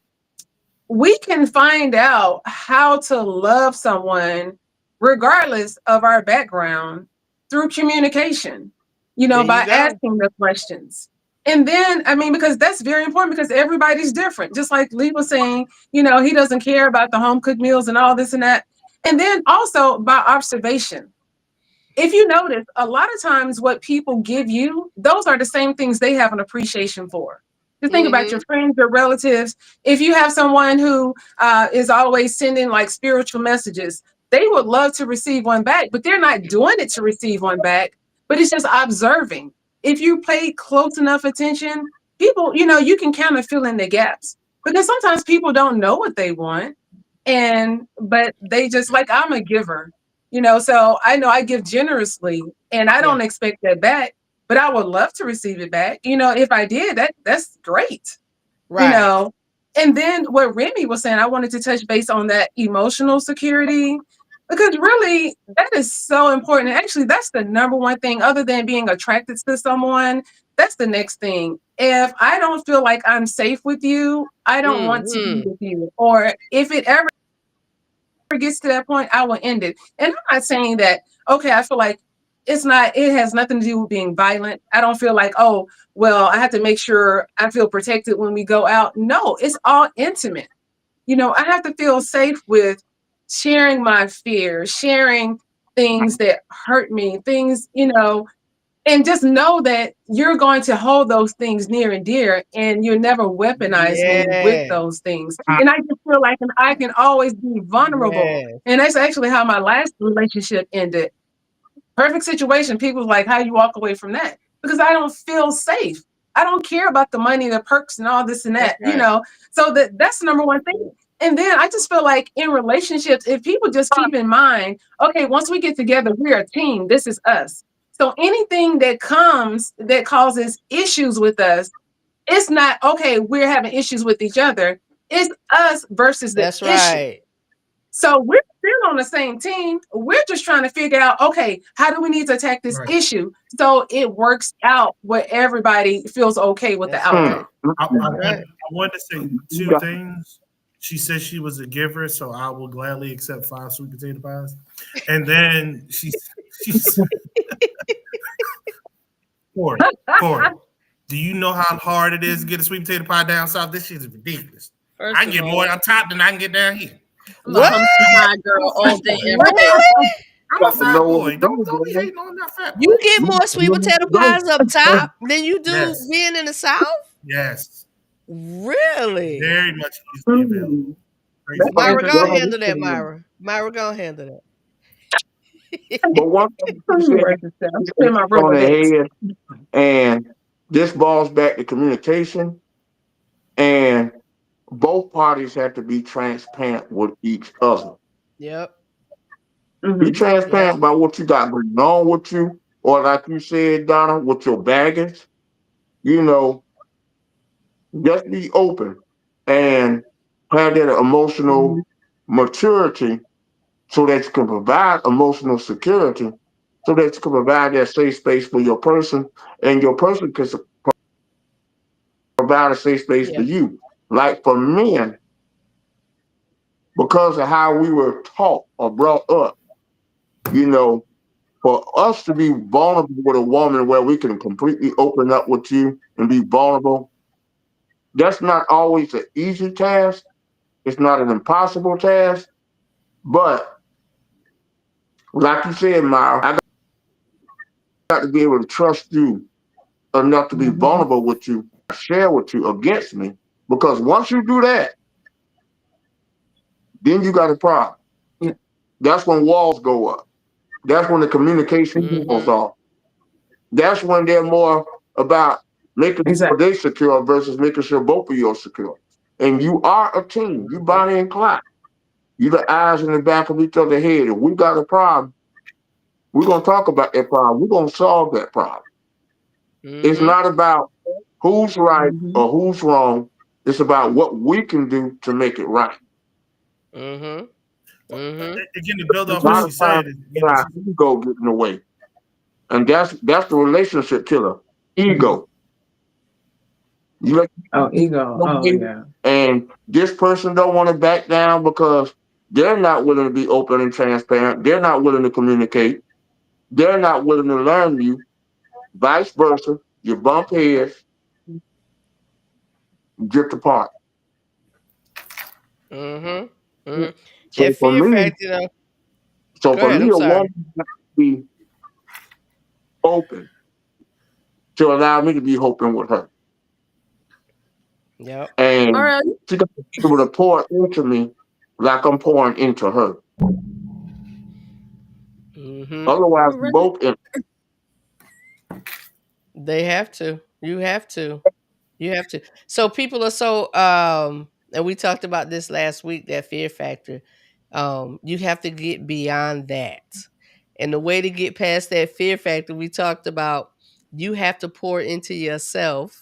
Speaker 3: we can find out how to love someone regardless of our background through communication,
Speaker 1: There you
Speaker 3: by
Speaker 1: go.
Speaker 3: asking the questions. And then, I mean, because that's very important because everybody's different. Just like Lee was saying, he doesn't care about the home cooked meals and all this and that. And then also by observation. If you notice, a lot of times what people give you, those are the same things they have an appreciation for. Just think about your friends, your relatives. If you have someone who is always sending like spiritual messages, they would love to receive one back, but they're not doing it to receive one back, but it's just observing. If you pay close enough attention, people, you can kind of fill in the gaps because sometimes people don't know what they want. But they just like, I'm a giver, so I know I give generously and I don't expect that back, but I would love to receive it back. If I did, that's great.
Speaker 1: Right.
Speaker 3: And then what Remy was saying, I wanted to touch base on that emotional security because really that is so important. And actually, that's the number one thing other than being attracted to someone. That's the next thing. If I don't feel like I'm safe with you, I don't want to be with you. Or if it ever gets to that point, I will end it. And I'm not saying that, okay, I feel like it has nothing to do with being violent. I don't feel like, oh, well, I have to make sure I feel protected when we go out. No, it's all intimate. I have to feel safe with sharing my fears, sharing things that hurt me, things, and just know that you're going to hold those things near and dear and you'll never weaponize me with
Speaker 1: Yeah.
Speaker 3: those things. And I just feel like I can always be vulnerable.
Speaker 1: Yes.
Speaker 3: And that's actually how my last relationship ended. Perfect situation. People like, how you walk away from that? Because I don't feel safe. I don't care about the money, the perks, and all this and that,
Speaker 1: That's right.
Speaker 3: So that's the number one thing. And then I just feel like in relationships, if people just keep in mind, okay, once we get together, we're a team. This is us. So anything that causes issues with us, it's not, okay, we're having issues with each other. It's us versus the
Speaker 1: That's
Speaker 3: issue.
Speaker 1: right.
Speaker 3: So we're still on the same team. We're just trying to figure out, okay, how do we need to attack this
Speaker 5: Right.
Speaker 3: issue so it works out where everybody feels okay with the
Speaker 1: That's
Speaker 3: outcome.
Speaker 1: right.
Speaker 5: I wanted to say two things. She said she was a giver, so I will gladly accept 5 sweet potato pies. And then she's Corey, do you know how hard it is to get a sweet potato pie down south? This shit is ridiculous.
Speaker 2: First
Speaker 5: I can
Speaker 2: of
Speaker 5: get
Speaker 2: all,
Speaker 5: more on top than I can get down here.
Speaker 1: What?
Speaker 2: I'm a high girl all day, every day.
Speaker 1: Really?
Speaker 5: I'm a fat boy. Don't be hating on that fat boy.
Speaker 1: You get more sweet potato pies up top than you do
Speaker 5: Yes.
Speaker 1: being in the South?
Speaker 5: Yes,
Speaker 1: Really?
Speaker 5: very much easily available. Crazy.
Speaker 1: Myra,
Speaker 3: Okay.
Speaker 1: go and handle that, Myra. Myra, go and handle that.
Speaker 4: But one thing you said
Speaker 3: In my
Speaker 4: on the
Speaker 3: Rolodex.
Speaker 4: head, and this balls back to communication, and both parties have to be transparent with each other.
Speaker 1: Yep.
Speaker 4: Be transparent about what you got going on with you, or like you said, Donna, with your baggage. Just be open and have that emotional maturity so that you can provide emotional security, so that you can provide that safe space for your person, and your person can provide a safe space for you. Like for men, because of how we were taught or brought up, for us to be vulnerable with a woman where we can completely open up with you and be vulnerable, that's not always an easy task. It's not an impossible task. But like you said, Myra, I got to be able to trust you enough to be vulnerable with you, share with you against me. Because once you do that, then you got a problem. That's when walls go up. That's when the communication goes off. That's when they're more about making sure they secure versus making sure both of you are secure. And you are a team. You Bonnie and Clyde. You the eyes in the back of each other's head. If we got a problem, we're gonna talk about that problem. We're gonna solve that problem. It's not about who's right or who's wrong. It's about what we can do to make it right.
Speaker 5: Again, to build off
Speaker 4: A lot
Speaker 5: what she
Speaker 4: of
Speaker 5: said,
Speaker 4: times our ego get in the way. And that's the relationship killer. Ego.
Speaker 3: Ego.
Speaker 4: And this person don't want to back down because they're not willing to be open and transparent. They're not willing to communicate. They're not willing to learn you. Vice versa. You bump heads. drift apart.
Speaker 1: Mm-hmm. Mm-hmm.
Speaker 4: So
Speaker 1: That
Speaker 4: for
Speaker 1: fear
Speaker 4: me,
Speaker 1: factor, though.
Speaker 4: so
Speaker 1: Go
Speaker 4: for
Speaker 1: ahead.
Speaker 4: me,
Speaker 1: I'm
Speaker 4: a
Speaker 1: sorry.
Speaker 4: woman has to be open to allow me to be open with her,
Speaker 1: Yep.
Speaker 2: All
Speaker 4: and
Speaker 2: right.
Speaker 4: she got to be able to pour into me like I'm pouring into her.
Speaker 1: Mm-hmm.
Speaker 4: Otherwise,
Speaker 2: All
Speaker 4: we
Speaker 2: right.
Speaker 4: both in.
Speaker 1: They have to. You have to. You have to. So people are so and we talked about this last week, that fear factor. You have to get beyond that. And the way to get past that fear factor, we talked about, you have to pour into yourself.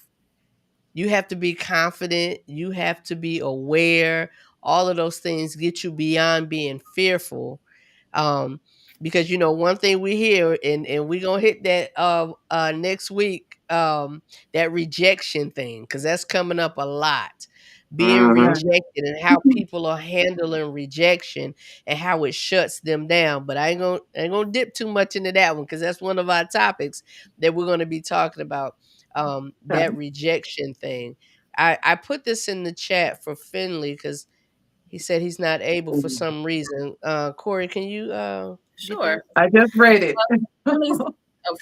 Speaker 1: You have to be confident, you have to be aware. All of those things get you beyond being fearful. Um, because one thing we hear, and we're gonna hit that next week, that rejection thing, because that's coming up a lot. Being
Speaker 3: Yeah.
Speaker 1: rejected and how people are handling rejection and how it shuts them down. But I ain't gonna dip too much into that one, because that's one of our topics that we're gonna be talking about, that rejection thing. I put this in the chat for Finley because he said he's not able for some reason. Corey, can you get that?
Speaker 2: Sure.
Speaker 3: I just read it.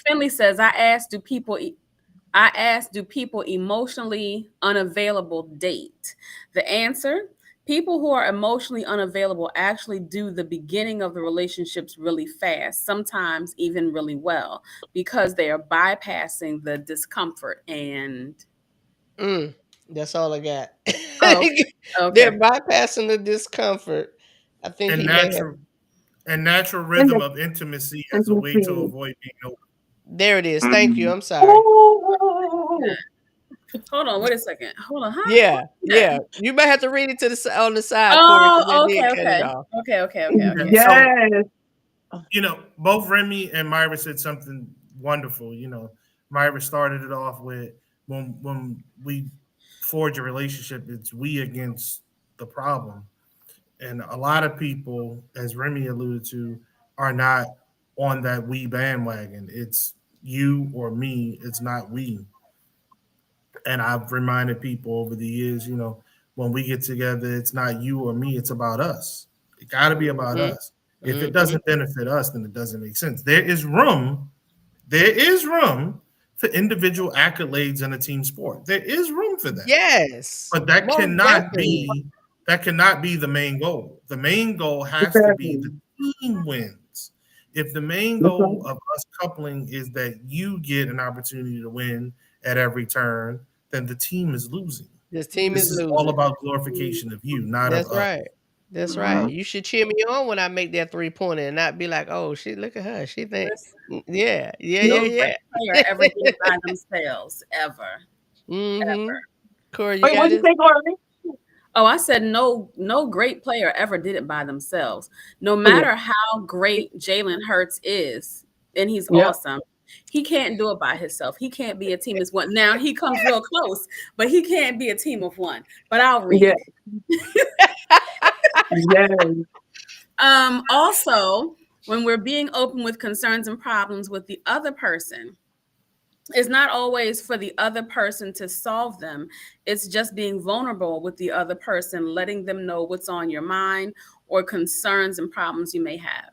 Speaker 2: Finley says, I asked, do people emotionally unavailable date? The answer: people who are emotionally unavailable actually do the beginning of the relationships really fast, sometimes even really well, because they are bypassing the discomfort and
Speaker 1: That's all I got.
Speaker 2: oh,
Speaker 1: They're
Speaker 2: okay.
Speaker 1: bypassing the discomfort. I think
Speaker 5: and
Speaker 1: he may have.
Speaker 5: natural
Speaker 3: And
Speaker 5: rhythm
Speaker 3: the
Speaker 5: of intimacy as a way to
Speaker 3: intimacy.
Speaker 5: avoid being open.
Speaker 1: There it is. Thank you.
Speaker 4: Mhm.
Speaker 1: I'm sorry.
Speaker 3: Ooh.
Speaker 2: Hold on, wait a second. Hold on, huh?
Speaker 1: Yeah, yeah. You might have to read it to on the side, Corey, because I
Speaker 2: Oh,
Speaker 1: did
Speaker 2: okay,
Speaker 1: cut it
Speaker 2: okay.
Speaker 1: off.
Speaker 5: And
Speaker 2: Okay.
Speaker 5: so,
Speaker 3: Yes.
Speaker 5: both Remy and Myra said something wonderful. Myra started it off with, when we forge a relationship, it's we against the problem. And a lot of people, as Remy alluded to, are not on that we bandwagon. It's you or me, it's not we. And I've reminded people over the years, when we get together, it's not you or me, it's about us. It got to be about
Speaker 1: Mhm,
Speaker 5: us. If it
Speaker 1: mhm.
Speaker 5: doesn't benefit us, then it doesn't make sense. There is room for individual accolades in a team sport. There is room for that.
Speaker 1: Yes,
Speaker 5: But that
Speaker 1: most
Speaker 5: cannot
Speaker 1: definitely.
Speaker 5: be the main goal. The main goal has to be
Speaker 3: Exactly.
Speaker 5: the team wins. If the main
Speaker 3: That's
Speaker 5: goal
Speaker 3: right.
Speaker 5: of us coupling is that you get an opportunity to win at every turn, then the team is losing.
Speaker 1: This team
Speaker 5: This
Speaker 1: is
Speaker 5: is all
Speaker 1: losing.
Speaker 5: about glorification of you, not of
Speaker 1: That's
Speaker 5: us.
Speaker 1: right. That's right.
Speaker 4: Mhm.
Speaker 1: You should cheer me on when I make that 3-pointer and not be like, "Oh, she look at her. She think,
Speaker 2: Listen,
Speaker 1: yeah, yeah,
Speaker 2: no
Speaker 1: yeah,
Speaker 2: great player ever did it by themselves, ever.
Speaker 1: yeah." Mm-hmm. Corey, you
Speaker 3: Wait,
Speaker 1: got
Speaker 3: what'd you
Speaker 1: it?
Speaker 3: say, Courtney?
Speaker 2: Oh, I said no great player ever did it by themselves. No
Speaker 3: Oh, yeah.
Speaker 2: matter how great Jalen Hurts is, and he's
Speaker 3: Yeah.
Speaker 2: awesome, he can't do it by himself. He can't be a team as one. Now he comes real close, but he can't be a team of one. But I'll
Speaker 3: Yeah.
Speaker 2: read.
Speaker 3: Yes.
Speaker 2: Also, when we're being open with concerns and problems with the other person, it's not always for the other person to solve them. It's just being vulnerable with the other person, letting them know what's on your mind or concerns and problems you may have.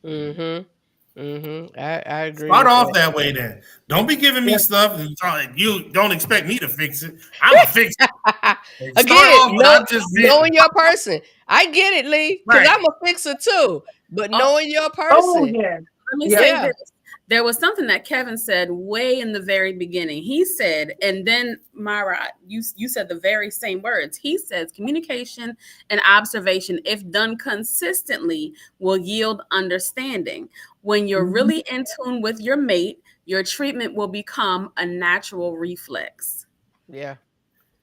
Speaker 1: Mm-hmm. Mm-hmm. I agree
Speaker 5: Start
Speaker 1: with
Speaker 5: off
Speaker 1: that.
Speaker 5: that way then. Don't be giving me
Speaker 3: Yeah.
Speaker 5: stuff and you don't expect me to fix it. I'm a fix it. Start
Speaker 1: Again,
Speaker 5: off with I'm just
Speaker 1: knowing
Speaker 5: venting.
Speaker 1: your person. I get it, Lee, because
Speaker 5: Right.
Speaker 1: I'm a fixer too. But
Speaker 2: Oh,
Speaker 1: knowing your
Speaker 3: Oh,
Speaker 1: person,
Speaker 3: yeah.
Speaker 2: let me
Speaker 3: Yeah.
Speaker 2: say
Speaker 1: yeah,
Speaker 2: this. There was something that Kevin said way in the very beginning. He said, and then Myra, you said the very same words. He says communication and observation, if done consistently, will yield understanding. When you're
Speaker 3: Mhm.
Speaker 2: really in tune with your mate, your treatment will become a natural reflex.
Speaker 1: yeah,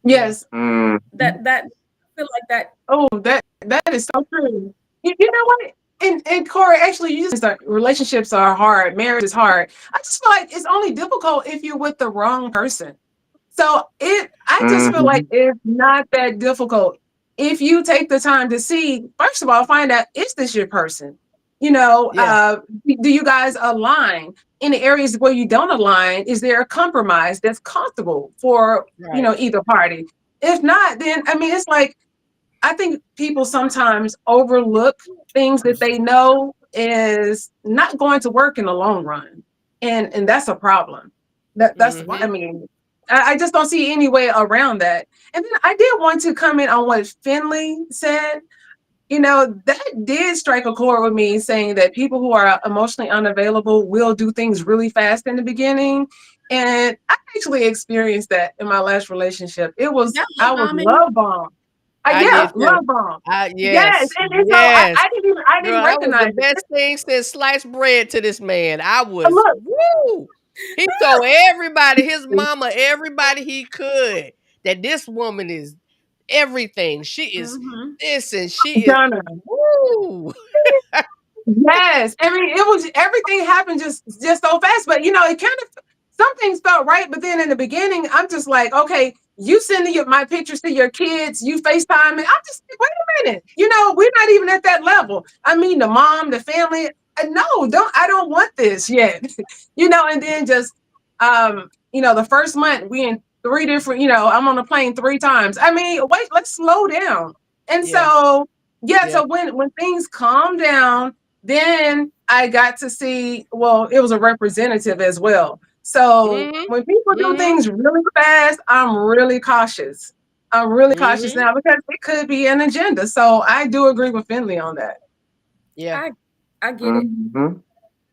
Speaker 1: yeah.
Speaker 3: Yes.
Speaker 4: Mm.
Speaker 2: That I feel like that.
Speaker 3: Oh, that is so true. You know what? And Corey, actually, you just relationships are hard. Marriage is hard. I just feel like it's only difficult if you're with the wrong person. So I just feel like
Speaker 4: Mhm.
Speaker 3: it's not that difficult if you take the time to see. First of all, find out, is this your person?
Speaker 1: Yeah.
Speaker 3: Do you guys align? In the areas where you don't align, is there a compromise that's comfortable for
Speaker 1: Right.
Speaker 3: either party? If not, then I mean, it's like I think people sometimes overlook things that they know is not going to work in the long run, and that's a problem. That's I
Speaker 1: Mhm.
Speaker 3: mean, I just don't see any way around that. And then I did want to comment on what Finley said. You know, that did strike a chord with me, saying that people who are emotionally unavailable will do things really fast in the beginning. And I actually experienced that in my last relationship.
Speaker 2: Is that
Speaker 3: I
Speaker 2: love
Speaker 3: was
Speaker 2: bombing?
Speaker 3: love bombed.
Speaker 1: I
Speaker 3: Yeah,
Speaker 1: did too.
Speaker 3: love bomb. Yes,
Speaker 1: Yes,
Speaker 3: and so
Speaker 1: yes.
Speaker 3: I
Speaker 1: Girl,
Speaker 3: didn't
Speaker 1: that was the
Speaker 3: recognize it.
Speaker 1: best thing since sliced bread to this man. I was
Speaker 3: Look,
Speaker 1: woo. He told everybody, his mama, everybody he could, that this woman is everything. She is
Speaker 2: Mm-hmm.
Speaker 1: this and she is
Speaker 3: Donna.
Speaker 1: woo.
Speaker 3: Yes, I mean it was everything happened just so fast, but you know it kind of some things felt right, but then in the beginning I'm just like, okay, you sending my pictures to your kids, you FaceTime, and I'm just wait a minute, you know we're not even at that level. I mean the mom, the family, no, I don't want this yet, you know, and then just you know the first month we in three different, you know, I'm on the plane three times. I mean, wait, let's slow down, and
Speaker 1: Yeah,
Speaker 3: so yeah,
Speaker 1: yeah.
Speaker 3: so when things calm down then I got to see, well, it was a representative as well. So
Speaker 1: Mhm.
Speaker 3: when people do
Speaker 1: Mhm.
Speaker 3: things really fast, I'm really cautious. I'm really cautious
Speaker 1: Mhm.
Speaker 3: now because it could be an agenda. So I do agree with Finley on that.
Speaker 1: Yeah.
Speaker 2: I get it.
Speaker 4: Mm-hmm.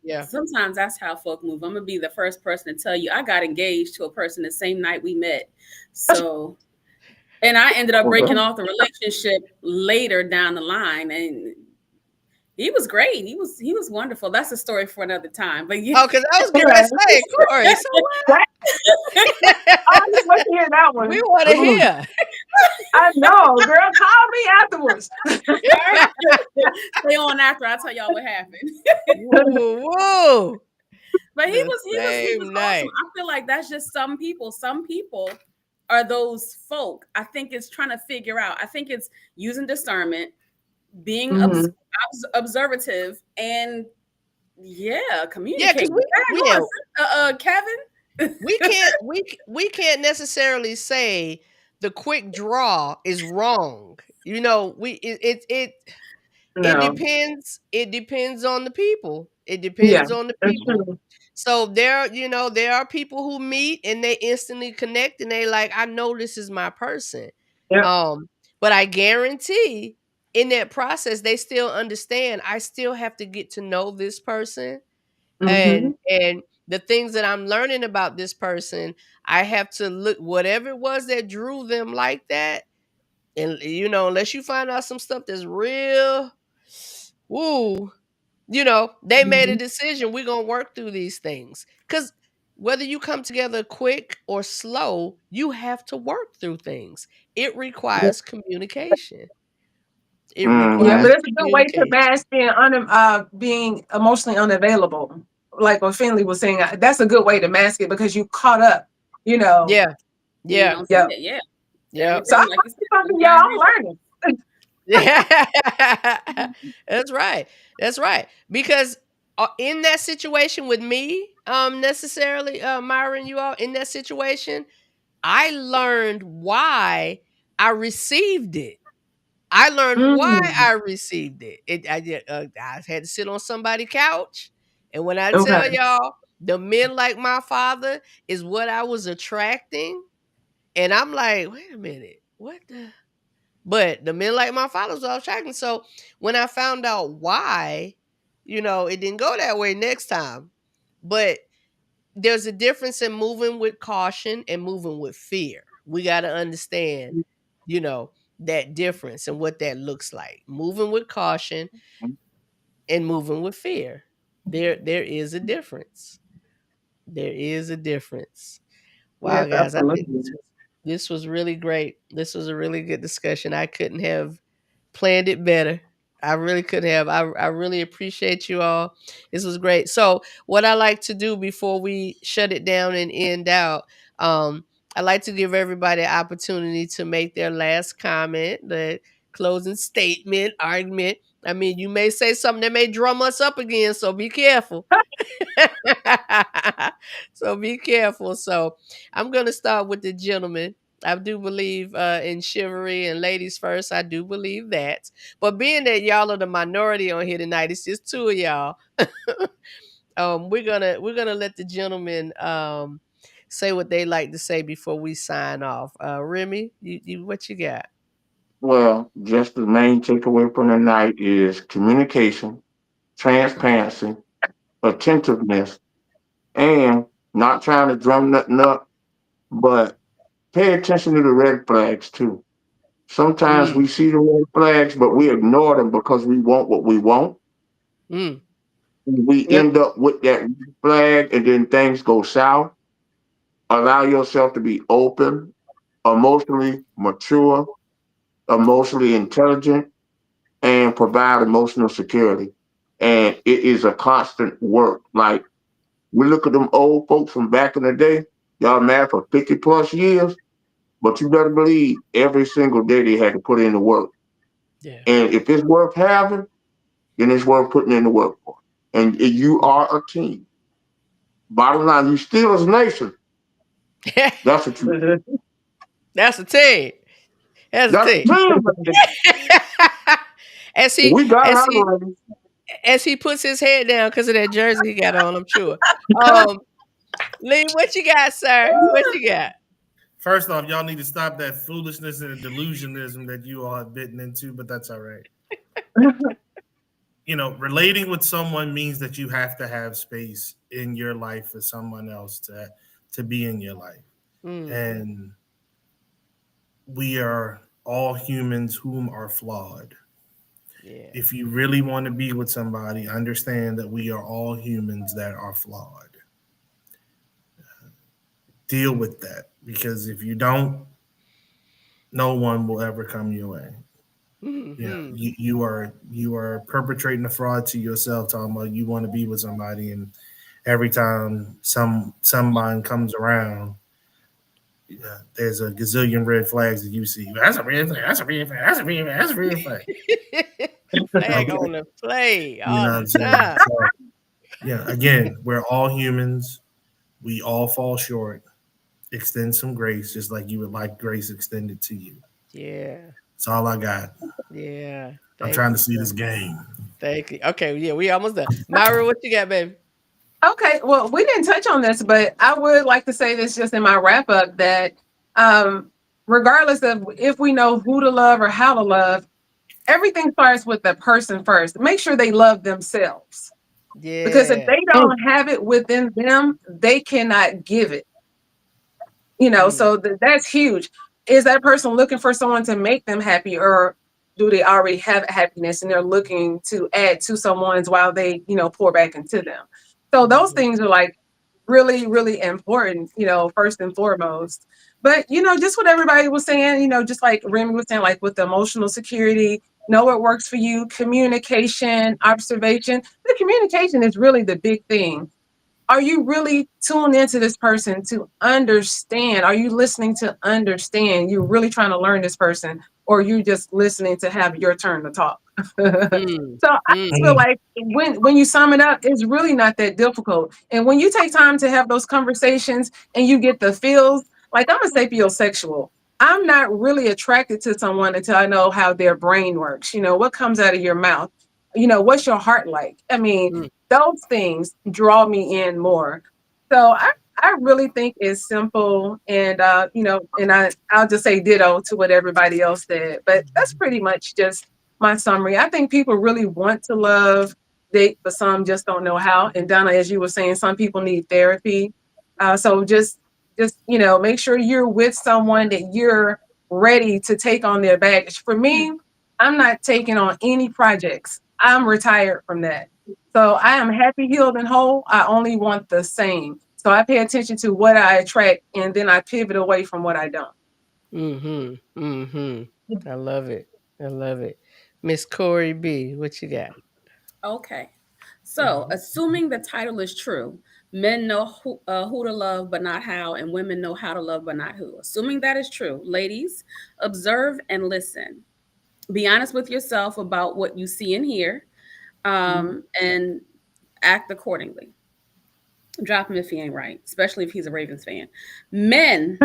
Speaker 1: Yeah.
Speaker 2: Sometimes that's how folk move. I'm gonna be the first person to tell you I got engaged to a person the same night we met. So, and I ended up breaking off the relationship later down the line, and he was great. He was wonderful. That's a story for another time. But yeah,
Speaker 1: Oh, because I was getting ready
Speaker 3: Yeah.
Speaker 1: to say, Corey, so
Speaker 3: That, I
Speaker 1: what?
Speaker 3: just want to hear that
Speaker 1: We
Speaker 3: one.
Speaker 1: want to
Speaker 3: Ooh,
Speaker 1: hear.
Speaker 3: I know, girl. Call me afterwards.
Speaker 2: stay on after I tell y'all what happened.
Speaker 1: Woo, woo.
Speaker 2: But he
Speaker 1: The
Speaker 2: was he was he was
Speaker 1: same
Speaker 2: awesome.
Speaker 1: night.
Speaker 2: I feel like that's just some people. Some people are those folk. I think it's trying to figure out. I think it's using discernment, being
Speaker 3: Mhm.
Speaker 2: observative, and yeah,
Speaker 1: Yeah, because
Speaker 2: communicating. Go
Speaker 1: yeah,
Speaker 2: on, Kevin.
Speaker 1: we can't necessarily say the quick draw is wrong. You know, it
Speaker 3: No.
Speaker 1: depends. It depends on the people. It
Speaker 3: Yeah,
Speaker 1: depends on the
Speaker 3: that's
Speaker 1: people.
Speaker 3: true.
Speaker 1: So there are people who meet and they instantly connect and they like, I know this is my person.
Speaker 3: Yep.
Speaker 1: Um, but I guarantee in that process they still understand I still have to get to know this person
Speaker 3: Mm-hmm.
Speaker 1: and the things that I'm learning about this person, I have to look whatever it was that drew them like that. And you know, unless you find out some stuff that's real, woo, you know, they made a
Speaker 3: Mm-hmm.
Speaker 1: decision. We're gonna work through these things. Cause whether you come together quick or slow, you have to work through things. It requires communication. It
Speaker 3: Yeah,
Speaker 4: Mm-hmm.
Speaker 3: but
Speaker 1: requires
Speaker 3: it's a good way to
Speaker 1: communication.
Speaker 3: mask being emotionally unavailable. Like what Finley was saying, that's a good way to mask it because you caught up. You know.
Speaker 1: Yeah.
Speaker 2: And you
Speaker 1: Yeah.
Speaker 2: don't see
Speaker 3: Yeah.
Speaker 2: it. Yeah,
Speaker 1: Yeah.
Speaker 3: So I
Speaker 2: everything like you
Speaker 3: learned
Speaker 2: said.
Speaker 3: something, y'all.
Speaker 2: Sometimes
Speaker 3: I'm learning.
Speaker 1: Yeah. That's right. That's right. Because in that situation with me, necessarily, Myron, you all in that situation, I learned why I received it. I learned why
Speaker 3: Mm,
Speaker 1: I received it. I had to sit on somebody's couch, and when I
Speaker 3: okay.
Speaker 1: tell y'all, the men like my father is what I was attracting, and I'm like, wait a minute, what the? But the men like my father was what I was attracting. So when I found out why, you know, it didn't go that way next time. But there's a difference in moving with caution and moving with fear. We got to understand, you know, that difference and what that looks like. Moving with caution and moving with fear. There is a difference. There is a difference.
Speaker 3: Yes,
Speaker 1: Wow, guys, I think
Speaker 3: absolutely.
Speaker 1: this was really great. This was a really good discussion. I couldn't have planned it better. I really could have. I really appreciate you all. This was great. So, what I like to do before we shut it down and end out, I like to give everybody an opportunity to make their last comment, the closing statement, argument. I mean, you may say something that may drum us up again, so be careful. So be careful. So I'm gonna start with the gentleman. I do believe in chivalry and ladies first. I do believe that. But being that y'all are the minority on here tonight, it's just two of y'all. We're gonna let the gentlemen say what they like to say before we sign off. Remy, you what you got?
Speaker 4: Well, just the main takeaway from the night is communication, transparency, attentiveness, and not trying to drum nothing up, but pay attention to the red flags too. Sometimes
Speaker 1: Mm,
Speaker 4: we see the red flags, but we ignore them because we want what we want.
Speaker 1: mm,
Speaker 4: We
Speaker 3: Yep.
Speaker 4: end up with that red flag, and then things go south. Allow yourself to be open, emotionally mature, emotionally intelligent, and provide emotional security. And it is a constant work. Like we look at them old folks from back in the day, y'all married for 50 plus years, but you better believe every single day they had to put in the work.
Speaker 1: yeah.
Speaker 4: And if it's worth having, then it's worth putting in the work for. And you are a team. Bottom line, you still as a nation. That's what you.
Speaker 1: That's a team. That's a
Speaker 4: That's
Speaker 1: team.
Speaker 4: a team. Man.
Speaker 1: as he
Speaker 4: We got
Speaker 1: as
Speaker 4: our
Speaker 1: he
Speaker 4: ladies.
Speaker 1: as he puts his head down because of that jersey he got on, I'm sure. Um, Lee, what you got, sir? What you got?
Speaker 5: First off, y'all need to stop that foolishness and the delusionism that you all have bitten into, but that's all right. You know, relating with someone means that you have to have space in your life for someone else to be in your life.
Speaker 1: Mm,
Speaker 5: And we are all humans whom are flawed.
Speaker 1: yeah.
Speaker 5: If you really want to be with somebody, understand that we are all humans that are flawed. Deal with that because if you don't, no one will ever come your way. Yeah,
Speaker 1: Mm-hmm.
Speaker 5: you are perpetrating a fraud to yourself, talking about you want to be with somebody, and every time someone comes around, yeah, there's a gazillion red flags that you see. That's a red flag. That's a red flag. That's a red flag. That's a red flag.
Speaker 1: Flag
Speaker 5: Okay,
Speaker 1: on the play
Speaker 5: you
Speaker 1: all
Speaker 5: know what I'm
Speaker 1: the
Speaker 5: saying.
Speaker 1: time.
Speaker 5: So yeah, again, we're all humans. We all fall short. Extend some grace, just like you would like grace extended to you.
Speaker 1: Yeah.
Speaker 5: That's all I got.
Speaker 1: Yeah.
Speaker 5: I'm
Speaker 1: Thank
Speaker 5: trying
Speaker 1: you,
Speaker 5: to see
Speaker 1: sir.
Speaker 5: this game.
Speaker 1: Thank you. Okay, yeah, we almost done. Myra, what you got, baby?
Speaker 3: Okay, well, we didn't touch on this, but I would like to say this just in my wrap up that um, regardless of if we know who to love or how to love, everything starts with the person first. Make sure they love themselves because if
Speaker 1: Yeah.
Speaker 3: they don't have it within them, they cannot give it.
Speaker 1: Mm,
Speaker 3: So that's huge. Is that person looking for someone to make them happy, or do they already have happiness and they're looking to add to someone's while they, pour back into them? So those
Speaker 1: mhm,
Speaker 3: things are like really, really important, first and foremost. But, just what everybody was saying, just like Remy was saying, like with the emotional security, know what works for you, communication, observation. The communication is really the big thing. Are you really tuned into this person to understand? Are you listening to understand? You're really trying to learn this person, or you just listening to have your turn to talk?
Speaker 1: mm,
Speaker 3: So I
Speaker 1: mm.
Speaker 3: just feel like when you sum it up, it's really not that difficult. And when you take time to have those conversations and you get the feels, like I'm a sapiosexual. I'm not really attracted to someone until I know how their brain works. What comes out of your mouth. What's your heart like? I mean,
Speaker 1: Mm.
Speaker 3: those things draw me in more. So I really think it's simple, and and I'll just say ditto to what everybody else said. But that's pretty much just my summary. I think people really want to love, date, but some just don't know how. And Donna, as you were saying, some people need therapy. So just make sure you're with someone that you're ready to take on their baggage. For me, I'm not taking on any projects. I'm retired from that. So I am happy, healed, and whole. I only want the same. So I pay attention to what I attract, and then I pivot away from what I don't.
Speaker 1: Mhm. Mhm. I love it. I love it. Miss Corey B, what you got?
Speaker 2: Okay. So,
Speaker 1: Mhm.
Speaker 2: assuming the title is true, men know who to love but not how, and women know how to love but not who. Assuming that is true, ladies, observe and listen. Be honest with yourself about what you see and hear, and act accordingly. Drop him if he ain't right, especially if he's a Ravens fan. Men,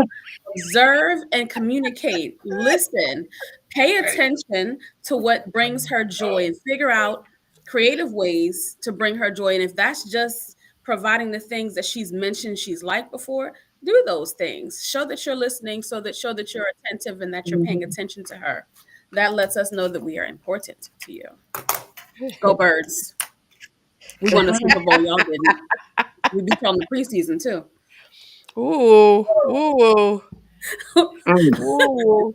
Speaker 2: observe and communicate. Listen, pay attention to what brings her joy and figure out creative ways to bring her joy. And if that's just providing the things that she's mentioned she's liked before, do those things. Show that you're listening, show that you're attentive and that you're paying attention to her. That lets us know that we are important to you. Go Birds. We won the Super Bowl, y'all didn't. We beat y'all in the preseason too.
Speaker 1: Ooh, ooh,
Speaker 4: Mm.
Speaker 1: ooh.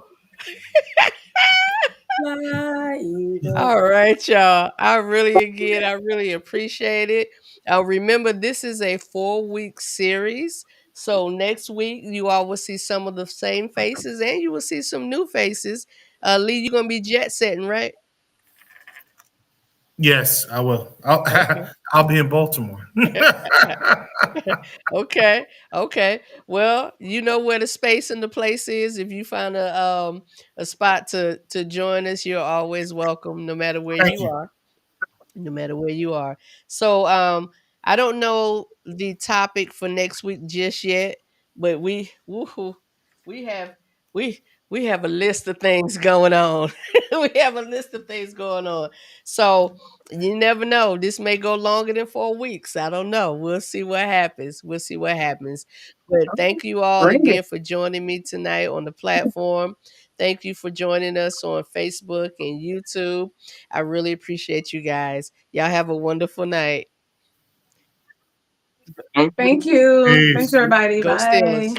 Speaker 2: Fly, eagle.
Speaker 1: All right, y'all. I really appreciate it. Remember, this is a 4-week series. So next week, you all will see some of the same faces and you will see some new faces. Lee, you're going to be jet setting, right?
Speaker 5: Yes, I will. I'll,
Speaker 1: Okay.
Speaker 5: I'll be in Baltimore.
Speaker 1: Okay. Okay. Well, you know where the space and the place is. If you find a spot to join us, you're always welcome, no matter where
Speaker 5: Thank
Speaker 1: you
Speaker 5: you.
Speaker 1: are. No matter where you are. So I don't know the topic for next week just yet, but we have we we have a list of things going on. We have a list of things going on. So you never know. This may go longer than 4 weeks. I don't know. We'll see what happens. We'll see what happens. But thank you all
Speaker 3: Bring it.
Speaker 1: again for joining me tonight on the platform. Thank you for joining us on Facebook and YouTube. I really appreciate you guys. Y'all have a wonderful night.
Speaker 3: Thank you. Thanks,
Speaker 5: Peace.
Speaker 3: everybody.
Speaker 1: Go
Speaker 3: Bye.
Speaker 1: Steelers.